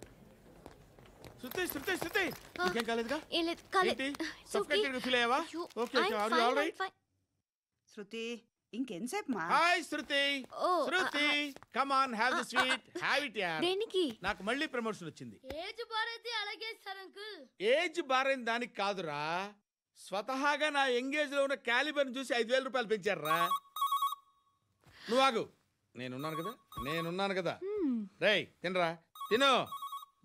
K: శృతి శృతి శృతి ఇంకేం కాలేదుగా?
H: ఏం లేదు, కాలేదు.
K: సఫ్కేటెడ్ ఫీల్ అయ్యావా? Okay okay, are you all right?
M: Shruti ఇంకెంతసేపు మా?
K: Hi Shruti. Shruti come on, have the sweet, have it యార్.
H: దేనికి?
K: నాకు మళ్ళీ ప్రమోషన్ వచ్చింది.
L: ఏజ్ బారైతే అలాగే సార్ అంకుల్.
K: ఏజ్ బారైన దానికి కాదురా, స్వతహాగా నా ఎంగేజ్ లో ఉన్న క్యాలిబర్ చూసి 5,000 రూపాయలు పెంచారా. నువ్వు ఆగు, నేనున్నాను కదా. రేయ్ తినరా, తిను.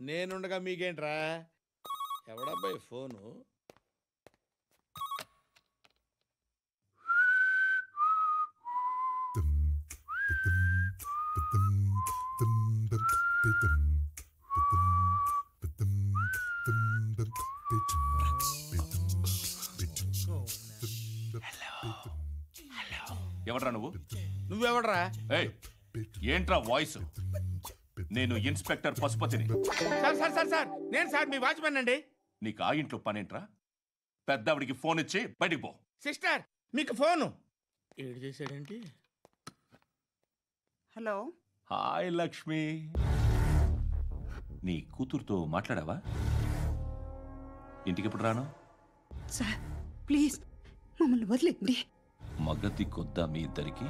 K: నేనుండగా మీకేంట్రా? ఎవడబ్బాయి ఫోను?
C: ఎవడ్రా నువ్వు?
K: నువ్వెవడరా?
C: ఏంట్రా వాయిస్? నేను ఇన్స్పెక్టర్ పశుపతిని.
K: సార్ నేను సార్ మీ వాచ్మెన్ అండి.
C: నీకు ఆ ఇంట్లో పనేంట్రా? పెద్దవిడికి ఫోన్ ఇచ్చి బయటికి పో.
K: సిస్టర్ మీకు ఫోను. ఏడు చేశాడేంటి?
M: హలో.
C: హాయ్ లక్ష్మి. నీ కూతురుతో మాట్లాడావా? ఇంటికి ఎప్పుడు రాను?
M: సార్ ప్లీజ్ మమ్మల్ని వదిలేండి.
C: మగతి కొద్దా మీ ఇద్దరికి?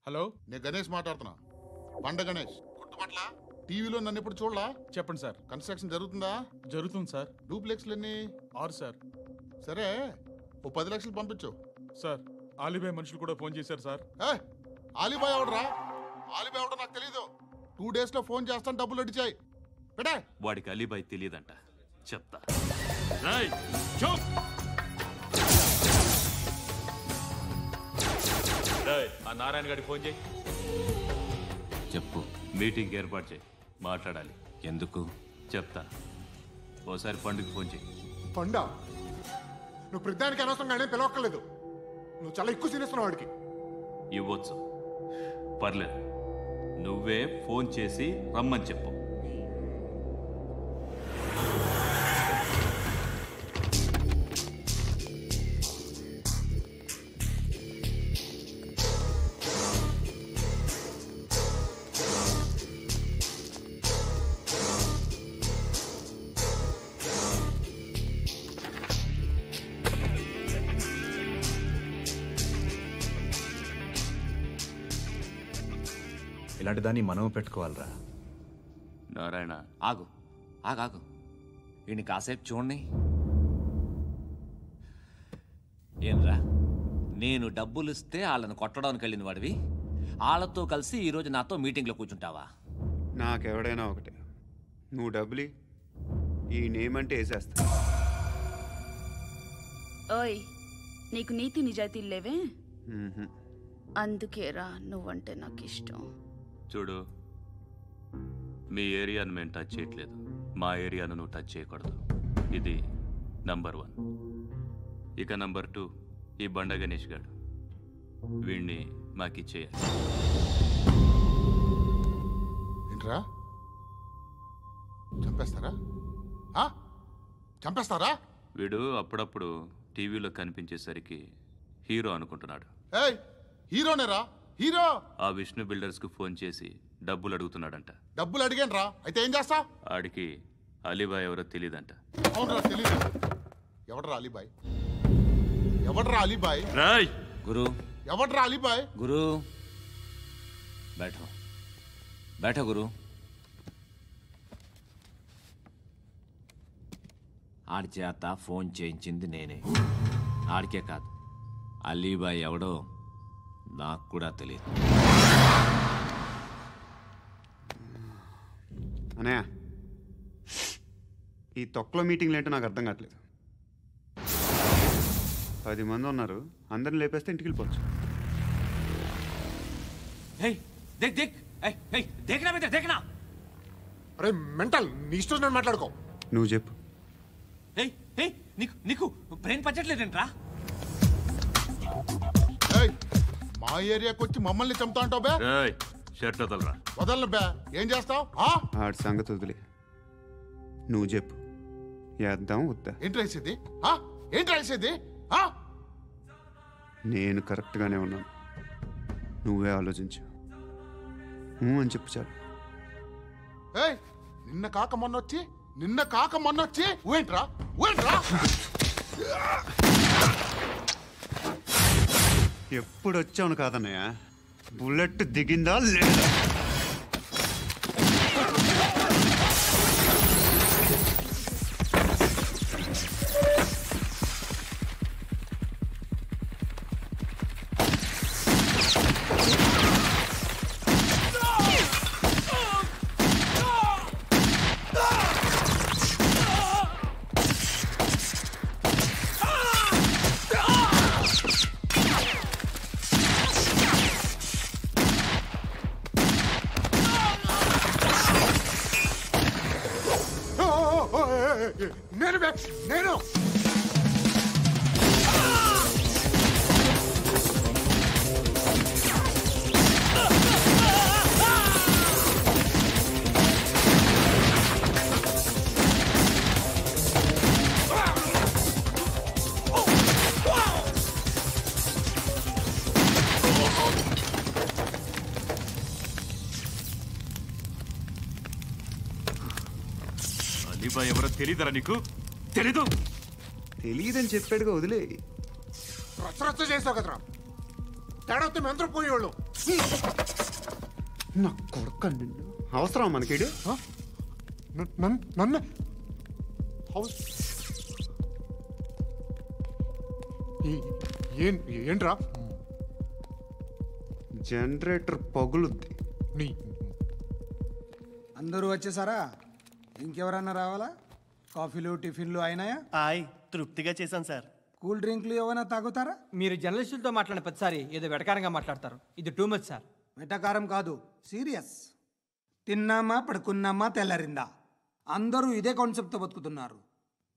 B: హలో,
J: నేను గణేష్ మాట్లాడుతున్నా. బండ గణేష్ గుర్తుపట్ల? టీవీలో నన్ను ఎప్పుడు చూడలా?
B: చెప్పండి సార్.
J: కన్స్ట్రక్షన్ జరుగుతుందా?
B: జరుగుతుంది సార్.
J: డూప్లెక్స్లు ఎన్ని?
B: 6 సార్.
J: సరే, ఓ 10 లక్షలు పంపించు.
B: సార్, ఆలిబాయ్ మనుషులు కూడా ఫోన్ చేశారు సార్.
J: ఆలిబాయ్ ఎవడరా? ఆలిబాయ్ ఎవడో నాకు తెలీదు. 2 days లో ఫోన్ చేస్తాను, డబ్బులు అడిచాయి. పెడే.
F: వాడికి అలీబాయ్ తెలియదంట, చెప్తా. రేయ్, చూప్. రేయ్, ఆ నారాయణ గారికి ఫోన్ చేయి.
Q: చెప్పు.
F: మీటింగ్ ఏర్పాటు చేయి, మాట్లాడాలి.
Q: ఎందుకు?
F: చెప్తా. ఓసారి పండుగ ఫోన్ చేయి.
P: పండ నువ్వు ప్రతిదానికి అనవసరంగానే పిలవక్కర్లేదు. నువ్వు చాలా ఎక్కువ సీనిస్తున్నావు వాడికి.
F: ఇవ్వచ్చు, పర్లేదు. నువ్వే ఫోన్ చేసి రమ్మని చెప్పు.
U: ఇలాంటి దాన్ని మనం పెట్టుకోవాలరా.
F: నారాయణ,
Q: ఆగు ఆగు. వీడిని కాసేపు చూడండి. ఏంరా, నేను డబ్బులు ఇస్తే వాళ్ళని కొట్టడానికి వెళ్ళిన వాడివి, వాళ్ళతో కలిసి ఈరోజు నాతో మీటింగ్లో కూర్చుంటావా?
E: నాకెవడైనా ఒకటే. నువ్వు డబ్బులి, ఈ నేమ్ అంటే వేసేస్తా.
I: ఓయ్, నీకు నీతి నిజాయితీలు లేవే? అందుకేరా నువ్వంటే నాకు ఇష్టం.
F: చూడు, మీ ఏరియాను మేము టచ్ చేయట్లేదు, మా ఏరియాను నువ్వు టచ్ చేయకూడదు. ఇది నంబర్ 1. ఇక నంబర్ 2, ఈ బండ గణేష్ గారు. వీణ్ణి మాకిచ్చేయాలి.
J: ఏంట్రా, చంపేస్తారా? చంపేస్తారా?
F: వీడు అప్పుడప్పుడు టీవీలో కనిపించేసరికి హీరో అనుకుంటున్నాడు.
J: ఏయ్, హీరోనేరా, హీరో.
F: ఆ విష్ణు బిల్డర్స్కు ఫోన్ చేసి డబ్బులు అడుగుతున్నాడంట.
J: డబ్బులు అడిగాను రా, అయితే ఏం చేస్తా?
F: ఆడికి అలీబాయ్ ఎవరో తెలియదంట.
J: అవునరా, తెలీదు. ఎవడరా అలీబాయ్? ఎవడరా అలీబాయ్?
F: రాయ్
Q: గురు.
J: ఎవడరా అలీబాయ్?
Q: గురు, बैठो गुरु. ఆడి చేత ఫోన్ చేయించింది నేనే. ఆడికే కాదు, అలీబాయ్ ఎవడో నాకు కూడా తెలియదు.
E: అనయ్య, ఈ తొక్కలో మీటింగ్లు ఏంటో నాకు అర్థం కావట్లేదు. 10 మంది ఉన్నారు, అందరిని లేపేస్తే ఇంటికి వెళ్ళిపోవచ్చు.
Q: देख देख देखना बेटा देखना.
P: अरे మెంటల్, నీ ఇష్టం నేను మాట్లాడుకో.
E: నువ్వు చెప్పు.
Q: నీకు బ్రెయిన్ పచ్చట్లేదంట్రా.
J: మా ఏరియాకి వచ్చి మమ్మల్ని చంపుతా అంటావు బే?
F: షర్ట్ వదలరా.
J: వదలను బే. ఏం చేస్తావు?
E: ఆడి సంగతి వదిలే, నువ్వు చెప్పు. వేద్దాం వద్దా?
J: ఏంటి రాసేది? ఏంటి రాసేది?
E: నేను కరెక్ట్గానే ఉన్నాను, నువ్వే ఆలోచించు. అని చెప్పు చాలు.
J: నిన్న కాక మొన్నొచ్చి ఊయంట్రా.
E: ఎప్పుడు వచ్చావును కాదన్నయ్య, బుల్లెట్ దిగిందా లేదా?
P: నేను
F: అలీబాయ్ ఎవరో తెలీదరా నీకు? తెలీదని
E: చెప్పాడుగా, వదిలే.
P: రచ్చ చేసావు కదరా.
J: తేడా వస్తే మెంతరం పోయేవాళ్ళు.
E: నా కొడుకు అవసరం మనకి
J: నన్ను ఏంట్రా?
E: జనరేటర్ పగులుద్ది.
S: అందరూ వచ్చేసారా? ఇంకెవరన్నా రావాలా? కాఫీలు టిఫిన్లు అయినాయా?
A: తృప్తిగా చేశాను సార్.
S: కూల్ డ్రింక్లు ఏమైనా తాగుతారా?
G: మీరు జర్నలిస్టులతో మాట్లాడిన ప్రతిసారి ఏదో వెటకారంగా మాట్లాడతారు. ఇది టూ మచ్ సార్.
S: వెటకారం కాదు, సీరియస్. తిన్నామా పడుకున్నామా తెల్లరిందా, అందరూ ఇదే కాన్సెప్ట్తో బతుకుతున్నారు.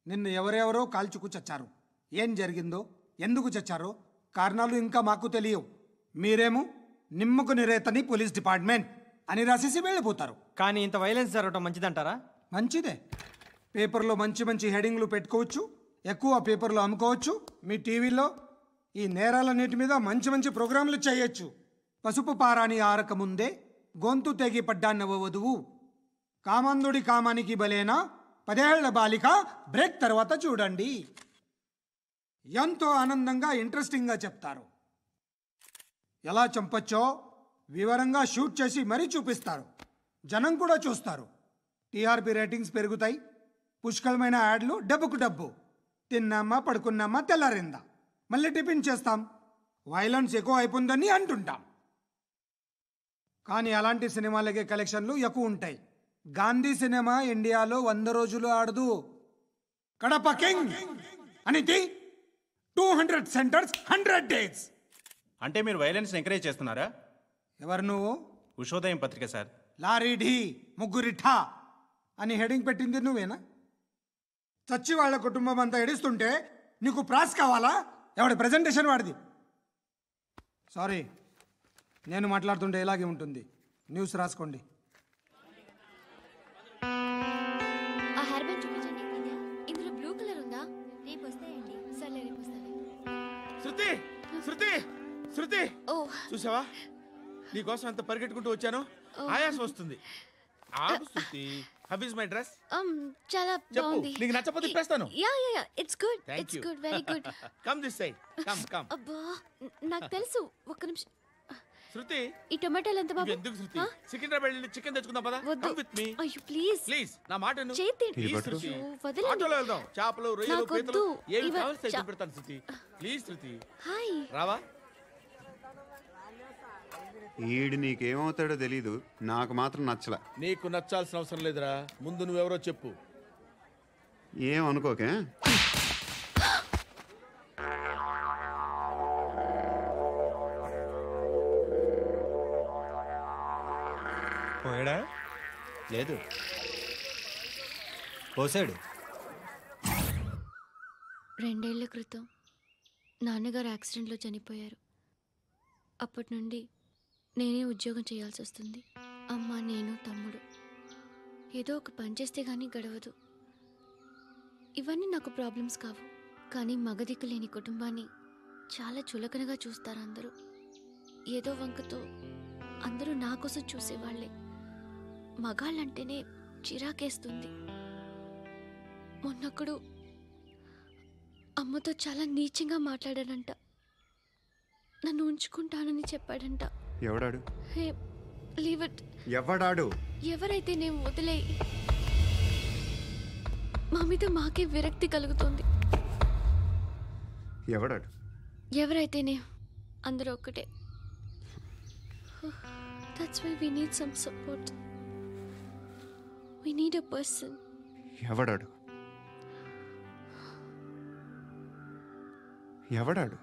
S: నిన్ను ఎవరెవరో కాల్చుకు చచ్చారు. ఏం జరిగిందో, ఎందుకు చచ్చారో కారణాలు ఇంకా మాకు తెలియవు. మీరేమో నిమ్మకు నిరేతని పోలీస్ డిపార్ట్మెంట్ అని రాసేసి వెళ్ళిపోతారు.
G: కానీ ఇంత వైలెన్స్ జరగడం మంచిదంటారా?
S: మంచిదే. పేపర్లో మంచి మంచి హెడింగ్లు పెట్టుకోవచ్చు, ఎక్కువ పేపర్లు అమ్ముకోవచ్చు. మీ టీవీలో ఈ నేరాలన్నిటి మీద మంచి మంచి ప్రోగ్రాంలు చేయొచ్చు. పసుపు పారాని ఆరక ముందే గొంతు తెగి పడ్డాన్నవ వధువు, కామందుడి కామానికి బలేనా 10 ఏళ్ల బాలిక బ్రేక్ తర్వాత చూడండి. ఎంతో ఆనందంగా ఇంట్రెస్టింగ్గా చెప్తారు. ఎలా చంపచ్చో వివరంగా షూట్ చేసి మరీ చూపిస్తారు. జనం కూడా చూస్తారు. టీఆర్పీ రేటింగ్స్ పెరుగుతాయి. పుష్కలమైన యాడ్లు, డబ్బుకు డబ్బు. తిన్నామా పడుకున్నామా తెల్లారిందా, మళ్ళీ టిఫిన్ చేస్తాం. వైలెన్స్ ఎక్కువ అయిపోయిందని అంటుంటాం. కానీ అలాంటి సినిమాలకే కలెక్షన్లు ఎక్కువ ఉంటాయి. గాంధీ సినిమా ఇండియాలో 100 రోజులు ఆడదు. కడప కింగ్ అనితి 200 సెంటర్స్ 100 డేస్.
U: అంటే మీరు వైలెన్స్ ఎంకరేజ్ చేస్తున్నారా?
S: ఎవరు నువ్వు?
U: ఉషోదయం పత్రిక సార్.
S: లారీ ఢీ ముగ్గురిఠా అని హెడింగ్ పెట్టింది నువ్వేనా? చచ్చి వాళ్ళ కుటుంబం అంతా ఎడుస్తుంటే నీకు ప్రాస్ కావాలా? ఎవడి ప్రజెంటేషన్ వాడిది. సారీ, నేను మాట్లాడుతుంటే ఇలాగే ఉంటుంది. న్యూస్ రాసుకోండి.
H: ఆ హెయిర్ బ్యాండ్ చూపించండి. ఇందులో బ్లూ కలర్ ఉందా? రేపు వస్తాయండి. సర్లే రేపు వస్తాను.
K: శృతి శృతి శృతి, చూసావా నీకోసం ఎంత పరిగెట్టుకుంటూ వచ్చాను. ఆయాసం వస్తుంది. ఆగు Shruti. How is my dress?
H: చాలా బాగుంది.
K: నీకు నచ్చకపోతే తిప్పేస్తాను.
H: Yeah it's good.
K: Thank
H: it's
K: you.
H: Good, very good.
K: Come this side. Come.
H: అబ్బా, నాకు తెలుసు. ఒక్క నిమిషం.
K: శృతి,
H: ఈ టొమాటోలు ఎంత బాబు?
K: ఎందుకు శృతి? సికింద్రాబాద్ వెళ్ళి చికెన్ తెచ్చుకుందాం పద. Come with me.
H: అయ్యో ప్లీజ్
K: ప్లీజ్ నా మాట విను.
H: చేతి
K: ప్లీజ్ శృతి.
H: వదలండి.
K: ఆటోలో వెళ్దాం. చేపలు, రొయ్యలు,
H: నాకు
K: పీతలు
H: వద్దు.
K: ఏమి
H: ఇవ-
K: కావాలి తెచ్చి పెడతాను శృతి. Please Shruti.
H: హాయ్.
K: రావా?
E: ఈడు నీకేమవుతాడో తెలీదు, నాకు మాత్రం నచ్చలా.
K: నీకు నచ్చాల్సిన అవసరం లేదురా. ముందు నువ్వెవరో చెప్పు.
E: ఏం అనుకోకే.
U: పోయాడా? లేదు, పోసాడు.
H: 2 ఏళ్ల క్రితం నాన్నగారు యాక్సిడెంట్లో చనిపోయారు. అప్పటి నుండి నేనే ఉద్యోగం చేయాల్సి వస్తుంది. అమ్మ, నేను, తమ్ముడు ఏదో ఒక పని చేస్తే కానీ గడవదు. ఇవన్నీ నాకు ప్రాబ్లమ్స్ కావు. కానీ మగదిక్కు లేని కుటుంబాన్ని చాలా చులకనగా చూస్తారు అందరూ. ఏదో వంకతో అందరూ నా కోసం చూసేవాళ్లే. మగాళ్ళంటేనే చిరాకేస్తుంది. మొన్నొక్కడు అమ్మతో చాలా నీచంగా మాట్లాడాడంట. నన్ను ఉంచుకుంటానని చెప్పాడంట.
E: ఎవడాడు?
H: హే, లీవ్ ఇట్.
E: ఎవడాడు?
H: ఎవరైతే నేను వదిలే. మా మీద మాకే విరక్తి కలుగుతుంది.
E: ఎవడాడు?
H: ఎవరైతేనే అందరూ ఒక్కటే. That's why we need some support. We need a person.
E: ఎవడాడు? ఎవడాడు?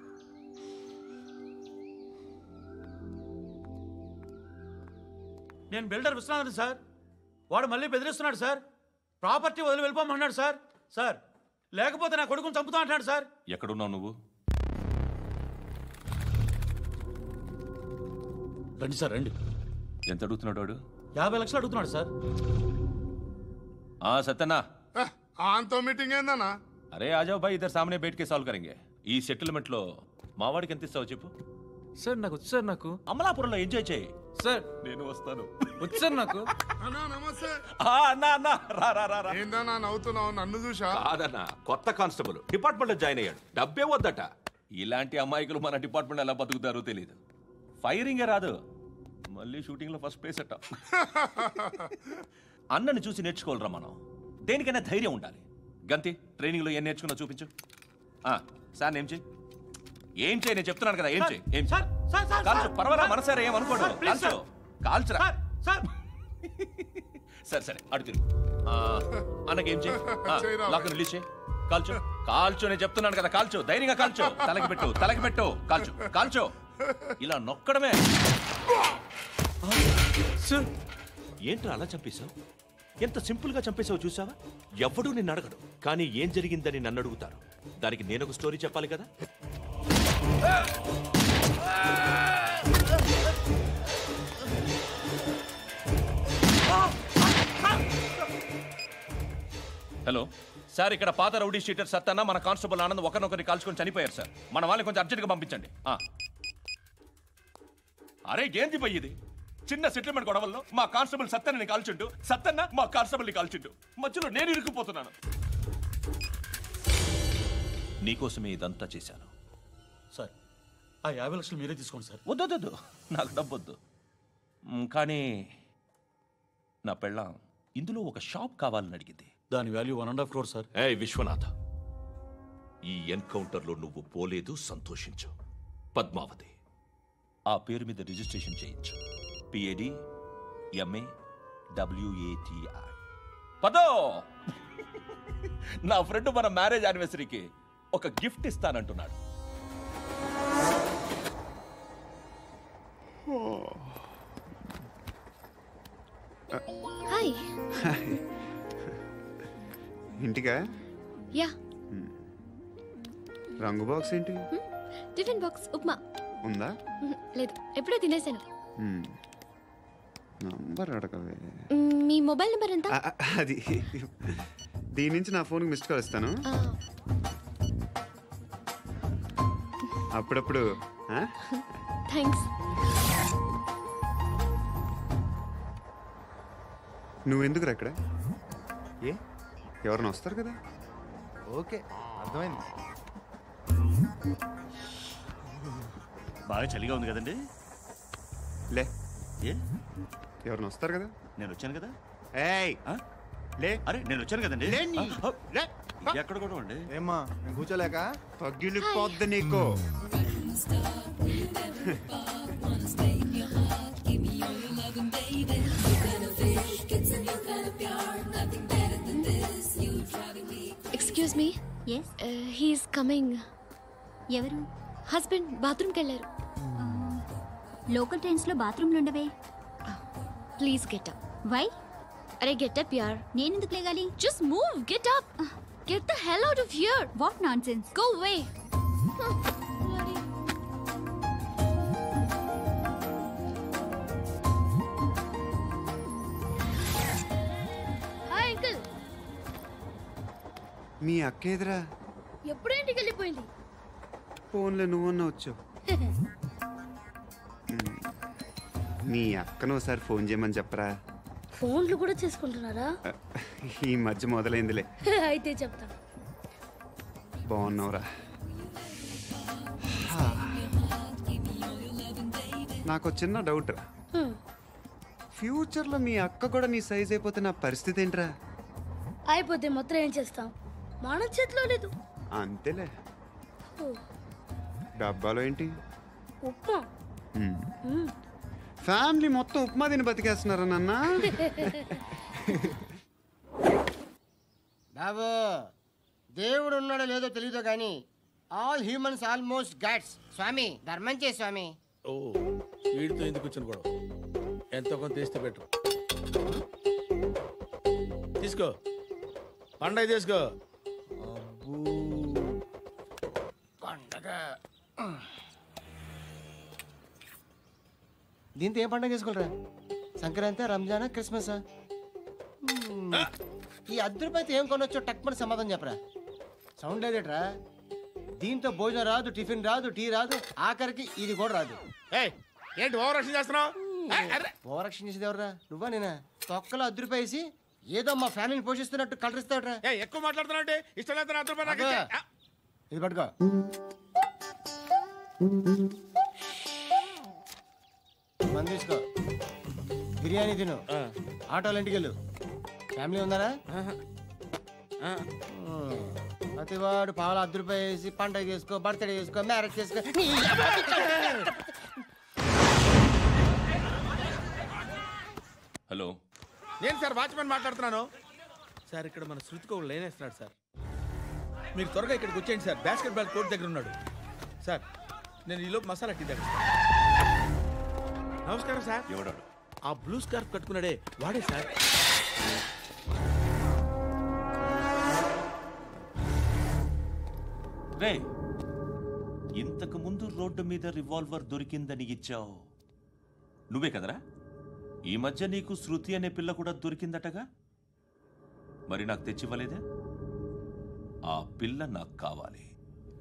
D: నేను బిల్డర్ విశ్వనాథన్ సార్. వాడు మళ్ళీ బెదిరిస్తున్నాడు సార్. ప్రాపర్టీ వదిలి వెళ్ళిపోమన్నాడు సార్. సార్, లేకపోతే నా కొడుకుని చంపుతా అంటున్నాడు సార్.
C: ఎక్కడున్నావు నువ్వు?
D: రండి సార్, రండి.
C: ఎంత అడుగుతున్నాడు వాడు?
D: 50 లక్షలు అడుగుతున్నాడు సార్.
C: సత్యనా,
J: ఆంతో మీటింగ్ ఏందన్నా?
C: అరే ఆజావ్ భాయ్, ఇద్దరు సామనే బయట కే సాల్వ్ కరెంగే. ఈ సెటిల్మెంట్ లో మావాడికి ఎంత ఇస్తావు చెప్పు.
B: సార్ నాకు వచ్చు సార్. నాకు
C: అమలాపురంలో ఎంజాయ్ చేయి
B: సార్.
C: నేను వస్తాను.
B: వచ్చు సార్ నాకు.
J: అన్నా నమస్తే.
C: అన్నా రా రా రా రా.
J: ఏందన్నా నవ్వుతున్నావు? నన్ను చూసా?
C: కాదన్నా, కొత్త కానిస్టేబుల్ డిపార్ట్మెంట్ లో జాయిన్ అయ్యాడు. డబ్బే వద్దట. ఇలాంటి అమాయకులు మన డిపార్ట్మెంట్ ఎలా బతుకుతారో తెలియదు. ఫైరింగే రాదు, మళ్ళీ షూటింగ్లో ఫస్ట్ ప్లేస్ అట్ట. అన్నని చూసి నేర్చుకోవాలరా మనం. దేనికైనా ధైర్యం ఉండాలి. గంతి, ట్రైనింగ్లో ఏం నేర్చుకున్నా చూపించు. సార్ ఏం చేయి, ఏం చేయి, నేను చెప్తున్నాను కదా, ఏం చేయి, ఏం కాల్చు. పర్వాలా, మనసారా ఏమనుకోడు, కాల్చు, కాల్చురా. సరే సరే, అడుగు తిరుగు. అన్నకేం చేయి, లాక్ రిలీజ్ చేయి, కాల్చు, కాల్చు. నేను చెప్తున్నాను కదా, కాల్చు, ధైర్యంగా కాల్చు. తలకి పెట్టు, తలకి పెట్టు, కాల్చు, కాల్చు. ఇలా నొక్కడమే. ఏంట్రా అలా చంపేశావు? ఎంత సింపుల్ గా చంపేశావు చూసావా? ఎవడూ నిన్ను అడగడు, కానీ ఏం జరిగిందని నన్ను అడుగుతారు. దానికి నేను ఒక స్టోరీ చెప్పాలి కదా. హలో సార్, ఇక్కడ పాత రౌడీ షీటర్ సత్తన్న మన కానిస్టేబుల్ ఆనంద్ ఒకరినొకరిని కాల్చుకొని చనిపోయారు సార్. మన వాళ్ళని కొంచెం అర్జెంట్గా పంపించండి. అరే ఏంది పోయి ఇది? చిన్న సెటిల్మెంట్ గొడవల్లో మా కానిస్టేబుల్ సత్తన్నని కాల్చుంటూ, సత్తన్న మా కానిస్టేబుల్ని కాల్చుంటూ, మధ్యలో నేను ఇరుక్కుపోతున్నాను. నీకోసమే ఇదంతా చేశాను
D: సార్. ఆ 50 లక్షలు మీరే తీసుకోండి సార్.
C: వద్దొద్దు, నాకు డబ్బొద్దు. కానీ నా పెళ్ళాం ఇందులో ఒక షాప్ కావాలని అడిగింది.
D: దాని వాల్యూ 1.5 crore సార్.
C: విశ్వనాథ, ఈ ఎన్కౌంటర్లో నువ్వు పోలేదు, సంతోషించు. పద్మావతి ఆ పేరు మీద రిజిస్ట్రేషన్ చేయించు. PAD MA WATI. పదో, నా ఫ్రెండ్ మన మ్యారేజ్ యానివర్సరీకి ఒక గిఫ్ట్ ఇస్తానంటున్నాడు.
H: హాయ్.
E: ఇంటికా?
H: యా.
E: రంగు బాక్స్ ఏంటి?
H: టిఫిన్ బాక్స్ ఉప్మా
E: ఉందా?
H: లేదు, ఎప్పుడో తినేసాను.
E: నంబర్ అడగవే.
H: మీ మొబైల్ నెంబర్ ఎంత?
E: అది దీని నుంచి నా ఫోన్కి మిస్డ్ కాల్ ఇస్తాను. అప్పుడప్పుడు.
H: థ్యాంక్స్.
E: నువ్వెందుకు అక్కడ? ఎవరైనా వస్తారు కదా.
A: ఓకే, అర్థమైంది. బాగా చలిగా ఉంది కదండి.
E: లే, ఎవరైనా వస్తారు కదా.
A: నేను వచ్చాను కదా.
E: ఏయ్ లే.
A: అరే నేను వచ్చాను కదండి.
E: ఎక్కడ కూడా ఉండి
N: ఏమ్మా, నేను కూర్చోలేక
E: తగ్గిలిపోద్ది నీకు.
H: Excuse me. He's coming.
O: ఎవరు?
H: హస్బెండ్ బాత్రూమ్కి వెళ్ళారు.
O: లోకల్ ట్రైన్స్లో బాత్రూమ్లు ఉండవే.
H: Please get up.
O: వై?
H: అరే గెట్ అప్ యార్.
O: నేను ఎందుకు లేగాలి?
H: Just move, get up. Get the hell out of here.
O: What nonsense.
H: Go away. Hi uncle.
E: మీ అక్క ఎదురా?
L: ఎప్పుడు ఇంటికి వెళ్ళిపోయింది.
E: ఫోన్లో నువ్వన్నా వచ్చావు. మీ అక్కను ఒకసారి ఫోన్ చేయమని చెప్పరా.
L: ఫోన్లు కూడా చేసుకుంటున్నారా?
E: ఈ మధ్య మొదలైందిలే.
L: అయితే చెప్తా.
E: బాగున్నావురా? నాకు చిన్న డౌట్ రా. ఫ్యూచర్లో మీ అక్క కూడా నీ సైజ్ అయిపోతే నా పరిస్థితి ఏంట్రా?
L: అయిపోతే మాత్రం ఏం చేస్తాం, మన చేతిలో లేదు.
E: అంతేలే. డబ్బాలో ఏంటి?
L: ఉప్మా.
E: ఫ్యామిలీ మొత్తం ఉప్మా తిని బతికేస్తున్నారా నాన్న?
V: బాబు, దేవుడు ఉన్నాడో లేదో తెలియదు కానీ ఆల్ హ్యూమన్స్ ఆల్మోస్ట్ గాడ్స్. స్వామి ధర్మం చే స్వామి.
K: ఓ, వీడితో ఎందుకు వచ్చిన గొడవ? ఎంతో కొంత తీస్తే పెట్టు. తీసుకో, పండగ తీసుకో.
V: పండగ దీంతో ఏం పండగ చేసుకోరా? సంక్రాంతి, రంజానా, క్రిస్మసా? ఈ ₹10 ఏం కొనొచ్చో టక్మని సమాధానం చెప్పరా. సౌండ్ లేదేట్రా? దీంతో భోజనం రాదు, టిఫిన్ రాదు, టీ రాదు, ఆఖరికి ఇది కూడా రాదు.
K: ఏంటి ఓవర్ యాక్షన్ చేస్తున్నావు?
V: ఓవర్ యాక్షన్ చేసేది ఎవరా? నువ్వా నేనా? తొక్కలో ₹10 వేసి ఏదో మా ఫ్యామిలీని పోషిస్తున్నట్టు కలరిస్తావుట్రా.
K: ఎక్కువ మాట్లాడుతున్నావు. ఇష్టం లేదు ₹10
V: ఇది పట్టుకో. మంది తీసుకో, బిర్యానీ తిను, ఆటోలు ఇంటికి వెళ్ళు. ఫ్యామిలీ ఉన్నారా? ప్రతివాడు పావులు ₹10 వేసి పండగ చేసుకో, బర్త్డే చేసుకో, మ్యారేజ్ చేసుకో.
C: హలో,
K: నేను సార్ వాచ్మెన్ మాట్లాడుతున్నాను. సార్ ఇక్కడ మన శృతికో లేనేస్తున్నాడు సార్. మీరు త్వరగా ఇక్కడికి వచ్చేయండి సార్. బాస్కెట్ బాల్ కోర్ట్ దగ్గర ఉన్నాడు సార్. నేను ఈలోపు మసాలా టీ దగ్గర. నమస్కారం సార్.
C: ఎవడాడు?
K: ఆ బ్లూ స్కార్ఫ్ కట్టుకున్నాడే వాడే సార్.
C: రే, ఇంతకు ముందు రోడ్డు మీద రివాల్వర్ దొరికిందని ఇచ్చావు నువ్వే కదరా? ఈ మధ్య నీకు శృతి అనే పిల్ల కూడా దొరికిందటగా, మరి నాకు తెచ్చివ్వలేదే? ఆ పిల్ల నాకు కావాలి,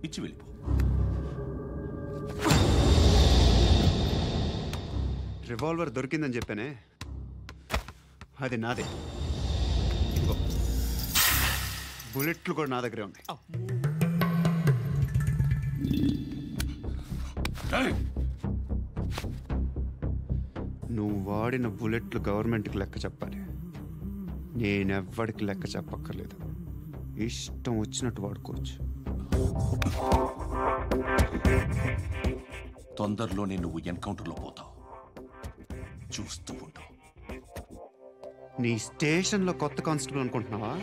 C: ఇచ్చి వెళ్ళిపో.
E: రివాల్వర్ దొరికిందని చెప్పానే, అది నాదే. ఇదిగో, బుల్లెట్లు కూడా నా దగ్గరే ఉన్నాయి. నువ్వు వాడిన బుల్లెట్లు గవర్నమెంట్కి లెక్క చెప్పాలి. నేనెవ్వడికి లెక్క చెప్పక్కర్లేదు. ఇష్టం వచ్చినట్టు వాడుకోవచ్చు.
C: తొందరలోనే నువ్వు ఎన్కౌంటర్లో పోతావు, చూస్తూ ఉంటావు.
E: నీ స్టేషన్లో కొత్త కానిస్టేబుల్ అనుకుంటున్నావా?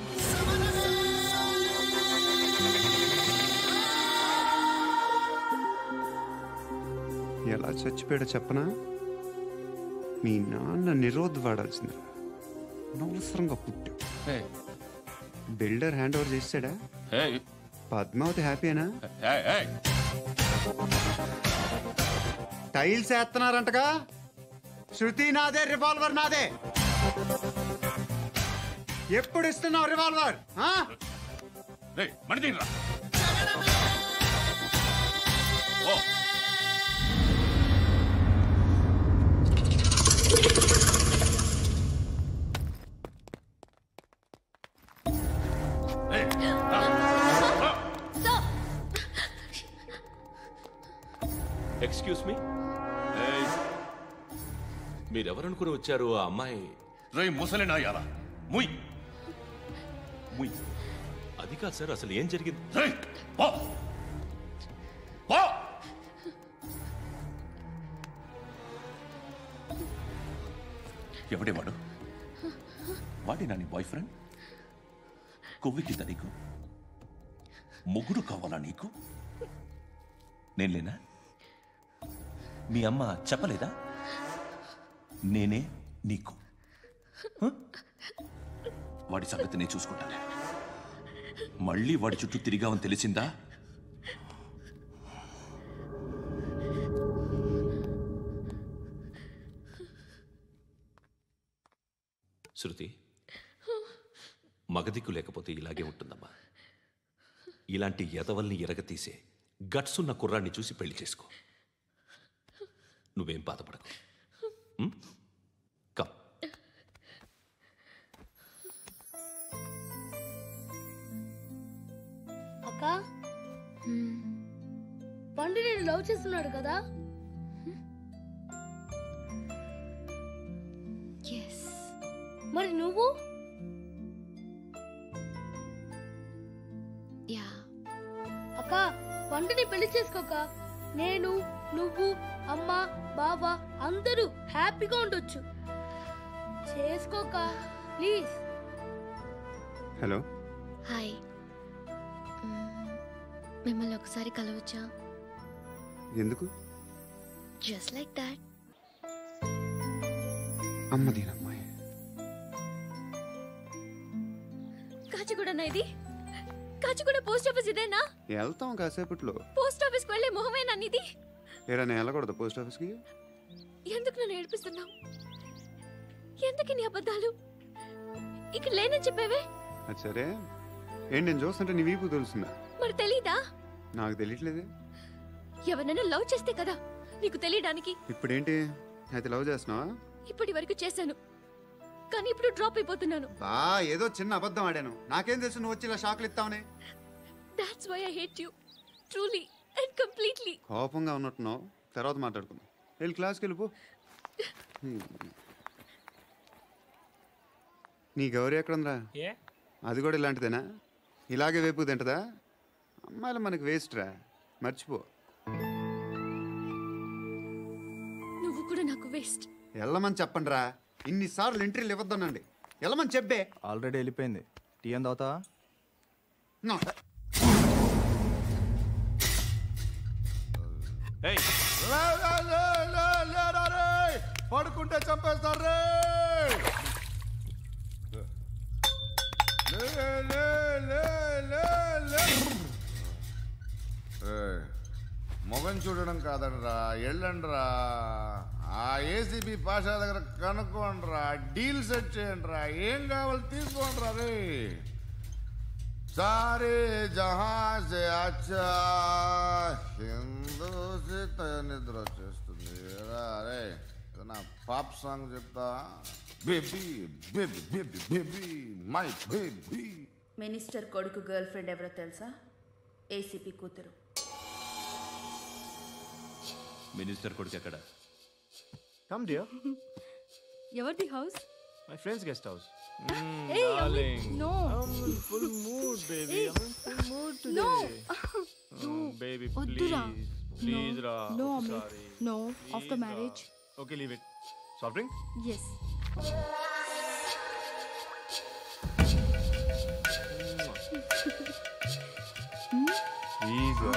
E: ఎలా చచ్చిపోయాడో చెప్పనా? మీ నాన్న నిరోధ్ వాడాల్సింది, అనవసరంగా పుట్టావు. బిల్డర్ హ్యాండ్ ఓవర్ చేసాడా? పద్మావతి హ్యాపీనా? టైల్స్ వేస్తున్నారంటగా. శృతి నాదే, రివాల్వర్ నాదే. ఎప్పుడు ఇస్తున్నావు రివాల్వర్?
C: ఎక్స్క్యూజ్ మీ, మీరెవరనుకుని వచ్చారు? ఆ అమ్మాయి రేయ్ ముసలినాయాలా, ముయ్ ముయ్. అది కాదు సార్, అసలు ఏం జరిగింది? ఎవడే వాడు? వాడినా నీ బాయ్ ఫ్రెండ్? కొవ్వికింద నీకు? మొగుడు కావాలా నీకు? నేను లేనా? మీ అమ్మ చెప్పలేదా నేనే నీకు? వాడి సంగతి నేను చూసుకుంటానే. మళ్ళీ వాడి చుట్టూ తిరిగావని తెలిసిందా? శృతి, మగదిక్కు లేకపోతే ఇలాగే ఉంటుందమ్మా. ఇలాంటి ఎదవల్ని ఎరగతీసే గట్స్ ఉన్న కుర్రాన్ని చూసి పెళ్లి చేసుకో. నువ్వేం బాధపడకు. కమ్.
L: అక్క, పండు నేను లవ్ చేస్తున్నాడు కదా? మరి నువ్వు? అక్క, పండుని పెళ్లి చేసుకోక నేను, నువ్వు, అమ్మ, బావ అందరూ హ్యాపీగా ఉండొచ్చు. చేసుకోక ప్లీజ్.
E: Hello,
H: hi. మిమ్మల్ని ఒకసారి కలవచ్చా?
E: ఎందుకు?
H: Just like that.
E: అమ్మదీనమ్మాయి.
H: కాచిగూడనా ఇది? కాచిగూడ పోస్ట్ ఆఫీస్ ఇదేనా?
E: వెళ్తాం కాసేపట్లో.
H: పోస్ట్ ఆఫీస్ కి వెళ్ళే మొహమేనా ఇది?
E: ఏరా, నేను వెళ్ళకూడదు పోస్ట్ ఆఫీస్కి?
H: ఎందుకు నన్ను ఏడిపిస్తున్నావు? ఎందుకు నీ అబద్ధాలు? ఇక్కడ లేనని చెప్పేవే.
E: అది సరే, ఏంటి నేను చూస్తుంటే నీ వీపు తెలుస్తుందా?
H: మరి తెలీదా?
E: నాకు తెలియట్లేదే.
H: ఎవరైనా లవ్ చేస్తే కదా నీకు తెలియడానికి.
E: ఇప్పుడేంటి అయితే లవ్ చేస్తున్నావా?
H: ఇప్పటి వరకు చేశాను, కానీ ఇప్పుడు డ్రాప్ అయిపోతున్నాను.
E: ఏదో చిన్న అబద్ధం ఆడాను. నాకేం తెలుసు నువ్వు వచ్చి ఇలా షాక్లు ఇస్తావని?
H: That's why I hate you truly and completely.
E: కోపంగా ఉన్నట్టున్నావు, తర్వాత మాట్లాడుకుందాం. వెళ్ళి క్లాస్కి వెళ్ళిపో. నీ గౌరీ ఎక్కడుందిరా?
G: ఏ
E: అది కూడా ఇలాంటిదేనా? ఇలాగే వేపు తింటదా? అమ్మాయిలు మనకి వేస్ట్ రా, మర్చిపో.
H: నువ్వు కూడా నాకు వేస్ట్.
E: వెళ్ళమని చెప్పండి రా. ఇన్నిసార్లు ఎంట్రీలు ఇవ్వద్దనండి. వెళ్ళమని చెప్పే.
U: ఆల్రెడీ వెళ్ళిపోయింది. టీ అని తాగుతావా?
P: పడుకుంటే చంపేస్తారు రే.
R: మొగం చూడడం కాదండ్రా, వెళ్ళండ్రా. ఆ ఏసీబీ పాషా దగ్గర కనుక్కోండ్రా, డీల్ సెట్ చేయండిరా, ఏం కావాలి తీసుకోండిరా రే. సారే జహా సే అచ్చా హిందూ నిద్ర వచ్చేస్తుంది రే. నా పాప్ సాంగ్ చెప్తా. Baby baby baby baby my baby.
I: Minister కొడుకు గర్ల్ ఫ్రెండ్ ఎవరో తెలుసా? ఏసీపీ కూతురు.
F: మినిస్టర్ కొడుకు ఎక్కడ?
U: Come dear.
H: ఎవరిది house?
U: My friends guest house.
H: Hey, Amit, no.
U: I'm in full mood, baby. I'm in full mood today.
H: No.
U: Baby,
H: Oddura.
U: please. Please, Ra.
H: No, Amit.
U: Sorry.
H: No.
U: Please,
H: After
U: Ra.
H: marriage.
U: Okay, leave it. Soft drink?
H: Yes.
U: Please, Ra.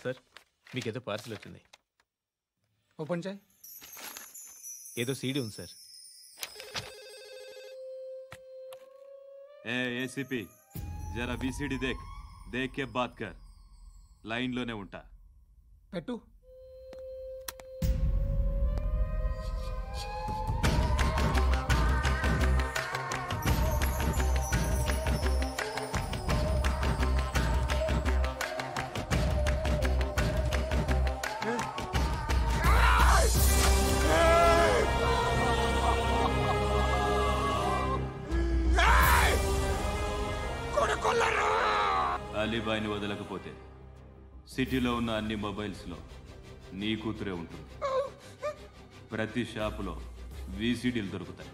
U: Sir, మీకేదో పార్సిల్ వచ్చింది.
S: ఓపెన్ చేయి.
U: ఏదో సీడీ ఉంది సార్.
F: ఏ ఏసీపీ, జరా వీసీడీ దేక్, దేక్ కే బాత్ కర్. లైన్లోనే ఉంటా.
S: పెట్టు.
F: అలీబాయిని వదలకపోతే సిటీలో ఉన్న అన్ని మొబైల్స్లో నీ కూతురే ఉంటుంది. ప్రతి షాపులో వీసీడీలు దొరుకుతాయి.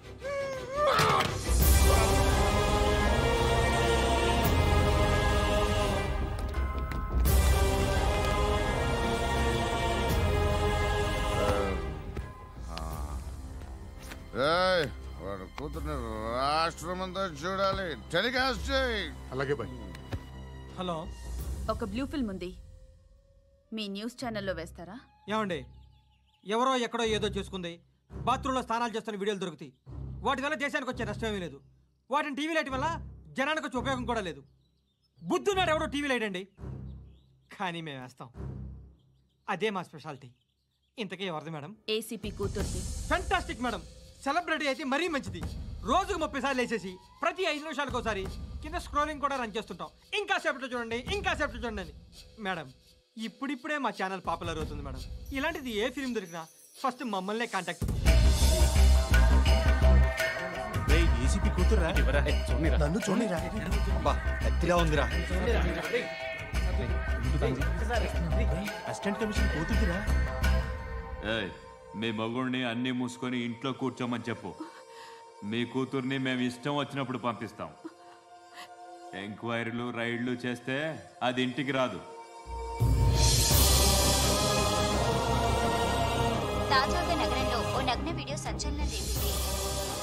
R: వాడు కూతుర్ని రాష్ట్రమంతా చూడాలి. టెలికాస్ట్ చేయి.
J: అలాగే బాయ్.
N: హలో,
I: ఒక బ్లూ ఫిల్మ్ ఉంది, మీ న్యూస్ ఛానల్లో వేస్తారా?
N: ఏమండి, ఎవరో ఎక్కడో ఏదో చేసుకుంది, బాత్రూంలో స్నానాలు చేస్తున్న వీడియోలు దొరుకుతాయి. వాటి వల్ల దేశానికి వచ్చే నష్టం ఏమీ లేదు. వాటిని టీవీ లైట్ వల్ల జనానికి వచ్చే ఉపయోగం కూడా లేదు. బుద్ధున్నాడు ఎవడో టీవీ లైట్ అండి, కానీ మేము వేస్తాం. అదే మా స్పెషాలిటీ. ఇంతకీ ఎవరిది మేడం?
I: ఏసీపీ కూతుర్ది.
N: Fantastic madam. సెలబ్రిటీ అయితే మరీ మంచిది. రోజుకు 30 సార్లు వేసేసి ప్రతి 5 నిమిషాలకు ఒకసారి కింద స్క్రోలింగ్ కూడా రన్ చేస్తుంటాం. ఇంకా సేపట్లో చూడండి, ఇంకా సేపట్లో చూడండి అని. మేడం, ఇప్పుడిప్పుడే మా ఛానల్ పాపులర్ అవుతుంది మేడం. ఇలాంటిది ఏ ఫిల్మ్ దొరికినా ఫస్ట్ మమ్మల్నే కాంటాక్ట్.
U: ఏసీపీ కూతురా?
P: నన్ను చూడరా, ఎత్తిలా ఉందిరా.
U: అసిస్టెంట్ కమిషన్ కూతురురా?
F: ఏయ్, మీ మగుడిని అన్నీ మూసుకొని ఇంట్లో కూర్చోమని చెప్పు. మీ కూతుర్ని మేము ఇష్టం వచ్చినప్పుడు పంపిస్తాం. ఎంక్వైరీలు రైడ్లు చేస్తే అది ఇంటికి రాదు.
O: తాజాగా నగరంలో ఓ నగ్న వీడియో సంచలనం రేపింది.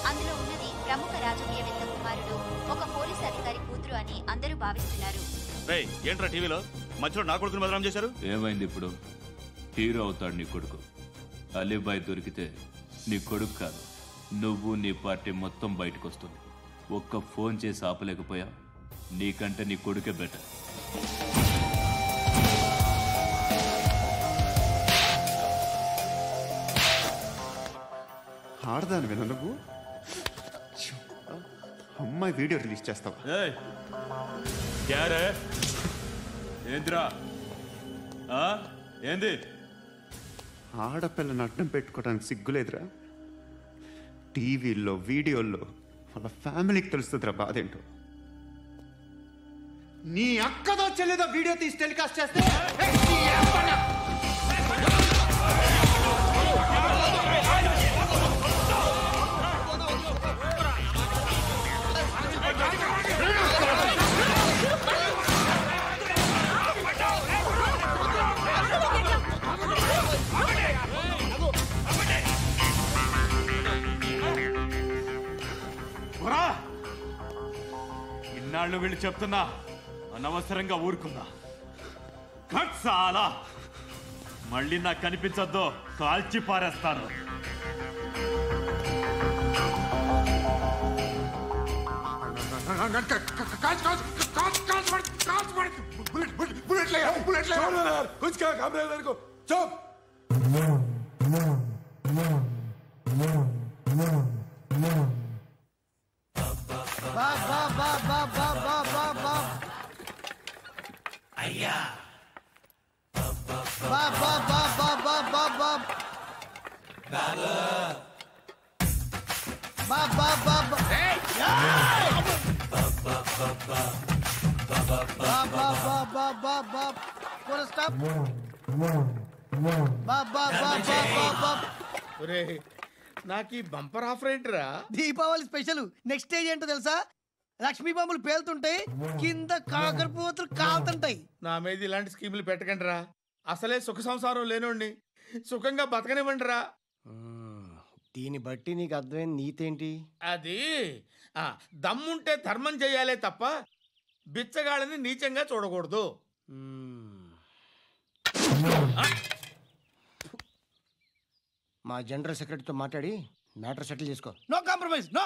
O: అందులో ఉన్నది ప్రముఖ రాజకీయవేత్త కుమారుడు, ఒక పోలీస్ అధికారి కూతురు అని అందరూ భావిస్తున్నారు.
A: ఏంట్రా టీవీలో మధ్యలో నా కొడుకుని బదనాం చేశారు?
F: ఏమైంది ఇప్పుడు? హీరో అవుతాడు నీ కొడుకు. అలీబాయ్ దొరికితే నీ కొడుకు కాదు, నువ్వు నీ పార్టీ మొత్తం బయటకు వస్తుంది. ఒక్క ఫోన్ చేసి ఆపలేకపోయా, నీకంటే నీ కొడుకే బెటర్.
E: ఆడదాని విన నువ్వు అమ్మాయి వీడియో రిలీజ్ చేస్తావా?
F: ఏంద్రా ఏంది?
E: ఆడపిల్లని అడ్డం పెట్టుకోవడానికి సిగ్గులేదురా? టీవీల్లో వీడియోల్లో వాళ్ళ ఫ్యామిలీకి తెలుస్తుందిరా బాధ ఏంటో.
V: నీ అక్కదో చెల్లిదో వీడియో తీసి టెలికాస్ట్ చేస్తే
F: ఇన్నాళ్ళు వీళ్ళు చెప్తున్నా అనవసరంగా ఊరుకున్నా. చాలా మళ్ళీ నాకు కనిపించొద్దు, కాల్చి పారేస్తాను.
V: అయ్యా
K: నాకు ఈ బంపర్ ఆఫర్ ఏంటిరా?
V: దీపావళి స్పెషల్. నెక్స్ట్ స్టేజ్ ఏంటో తెలుసా? లక్ష్మీ బాంబులు పేలుతుంటాయి, కింద కాకరపోతులు కాలుతుంటాయి.
K: నా మీద ఇలాంటి స్కీములు పెట్టకండి రా. అసలే సుఖ సంసారం లేనోండి, సుఖంగా బతకనివ్వండి రా.
V: దీన్ని బట్టి నీకు అర్థమైన నీతేంటి?
K: అది దమ్ముంటే ధర్మం చేయాలే తప్ప బిచ్చగాళ్ళని నీచంగా చూడకూడదు.
V: మా జనరల్ సెక్రటరీతో మాట్లాడి మ్యాటర్ సెటిల్ చేసుకో. No compromise, no.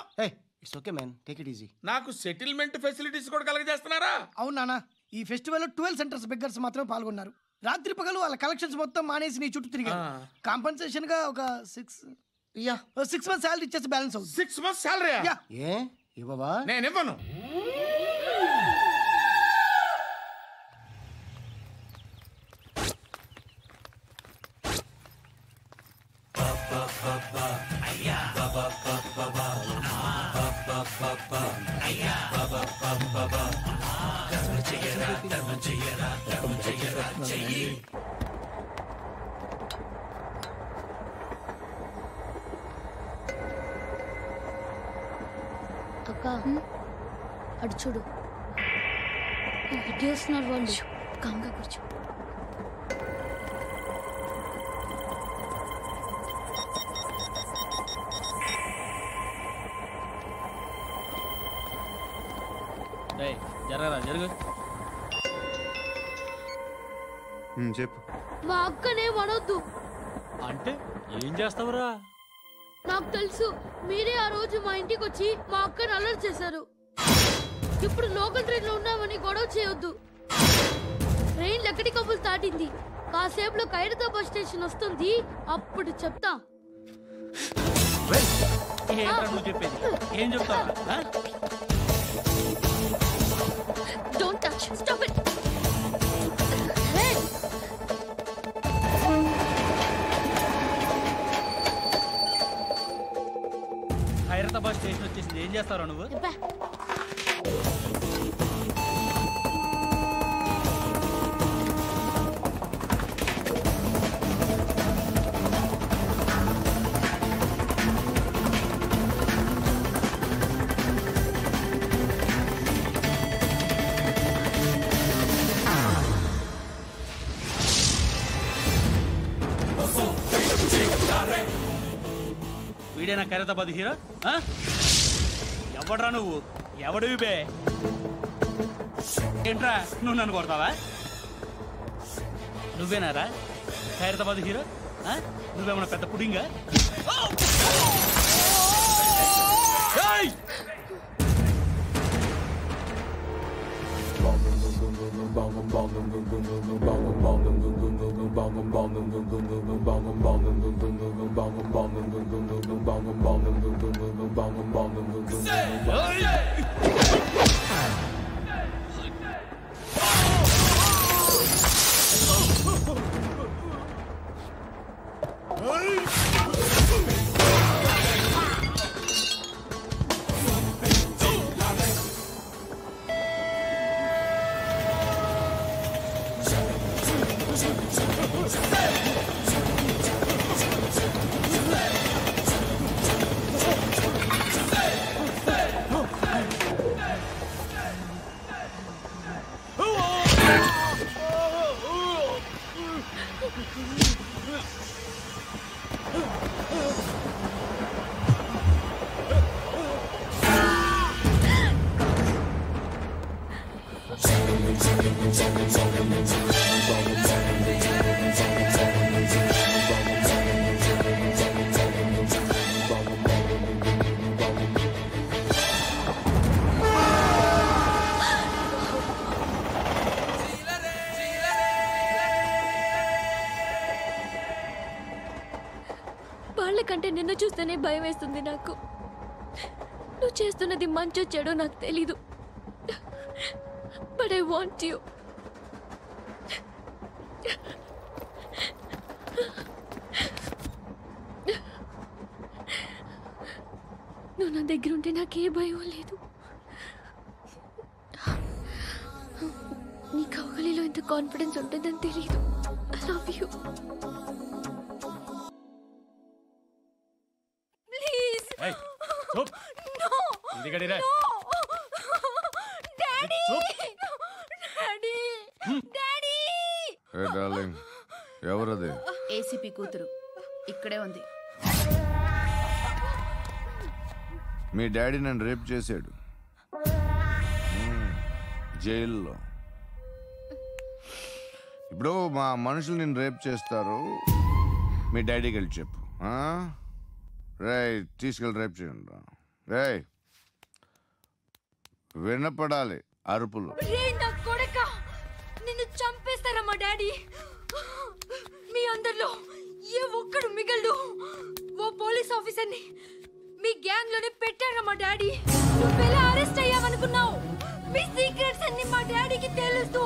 V: It's okay man, take it easy.
K: నాకు సెటిల్మెంట్ ఫెసిలిటీస్ కూడా కలగజేస్తున్నారా?
V: అవును నాన్న, ఈ ఫెస్టివల్ 12 సెంటర్స్ బెగ్గర్స్ మాత్రమే పాల్గొన్నారు. రాత్రి పగలు వాళ్ళ కలెక్షన్స్ మొత్తం మానేసి నీ చుట్టూ తిరిగారు. కాంపన్సేషన్ గా ఒక 6 months సాలరీ ఇచ్చేసి బ్యాలెన్స్ అవుతుంది.
K: 6 months సాలరీ?
V: ఏ ఇవ్వవా?
K: నేను ఇవ్వను.
L: అక్క అటు చూడు, ఇచ్చేస్తున్నారు వాళ్ళు. కంగా కూర్చో.
D: జరగరా జరుగు.
E: చెప్పు.
L: మా అక్కనే వనొద్దు.
D: అంటే ఏం చేస్తావురా?
L: నాకు తెలుసు, మీరే ఆ రోజు మా ఇంటికి వచ్చి మా అక్కని అలర్ట్ చేశారు. ఇప్పుడు లోకల్ ట్రైన్ లో ఉన్నామని గొడవ చేయొద్దు. ట్రైన్ ఎక్కడి కబులు దాటింది. కాసేపులో ఖైరతాబాద్ స్టేషన్ వస్తుంది, అప్పుడు చెప్తా.
D: నువ్వు చెప్పేది ఏం చెప్తావు?
H: Don't touch. Stop it.
L: Hey!
D: Khairatabad station వచ్చేసింది, ఏం చేస్తారా నువ్వు? వీడేనా ఖైరతాబాద్ హీరో? ఎవడ్రా నువ్వు? ఎవడివి బే? ఏంట్రా నువ్వు నన్ను కొడతావా? నువ్వేనారా ఖైరతాబాద్ హీరో? నువ్వేమన్నా పెద్ద పుడింగా?
H: వాళ్ళకంటే నిన్ను చూస్తేనే భయం వేస్తుంది నాకు. నువ్వు చేస్తున్నది మంచో చెడో నాకు తెలీదు. But I want you. నువ్వు నా దగ్గర ఉంటే నాకే భయం లేదు. నీ కౌగలిలో ఎంత కాన్ఫిడెన్స్ ఉంటుందని తెలీదు. I love you.
R: ఎవరది?
I: ఏసీపీ కూతురు ఇక్కడే ఉంది.
R: మీ డాడీ నన్ను రేప్ చేశాడు జైల్లో. ఇప్పుడు మా మనుషులు నేను రేప్ చేస్తారు, మీ డాడీకి వెళ్ళి చెప్పు. రేయ్ తీసుకెళ్ళి రేప్ చేయండి. రేయ్ వినపడాలి అరుపులు.
H: నిన్ను చంపేస్తారా మా డాడీ? మీ అందరిలో ఏ ఒక్కడు మిగలడు. ఓ పోలీస్ ఆఫీసర్ని మీ గ్యాంగ్ లోనే పెట్టారా మా డాడీ? నువ్వెలా అరెస్ట్ అయ్యావనుకున్నావు? మీ సీక్రెట్స్ అన్ని మా డాడీకి తెలుసు.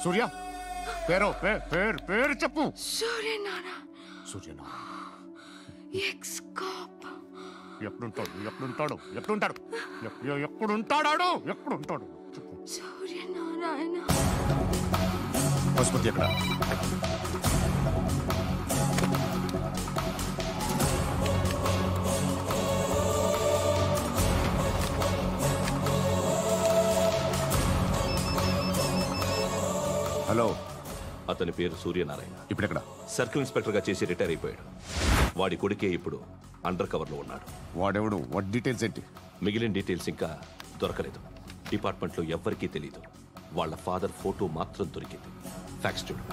R: సూర్య పేరు చెప్పు.
H: సూర్యనారాయణ.
R: ఎప్పుడుంటాడు?
H: సూర్యనారాయణ.
R: పశుపతి ఎక్కడ? హలో,
C: అతని పేరు సూర్యనారాయణ.
R: ఇప్పుడెక్కడ?
C: సర్కిల్ ఇన్స్పెక్టర్ గా చేసి రిటైర్ అయిపోయాడు. వాడి కొడుకే ఇప్పుడు అండర్ కవర్ లో ఉన్నాడు.
R: వాడెవడు? వాట్ డీటెయిల్స్ ఏంటి?
C: మిగిలిన డీటెయిల్స్ ఇంకా దొరకలేదు. డిపార్ట్మెంట్ లో ఎవ్వరికీ తెలియదు. వాళ్ళ ఫాదర్ ఫోటో మాత్రం దొరికింది. ఫ్యాక్స్ చూడు.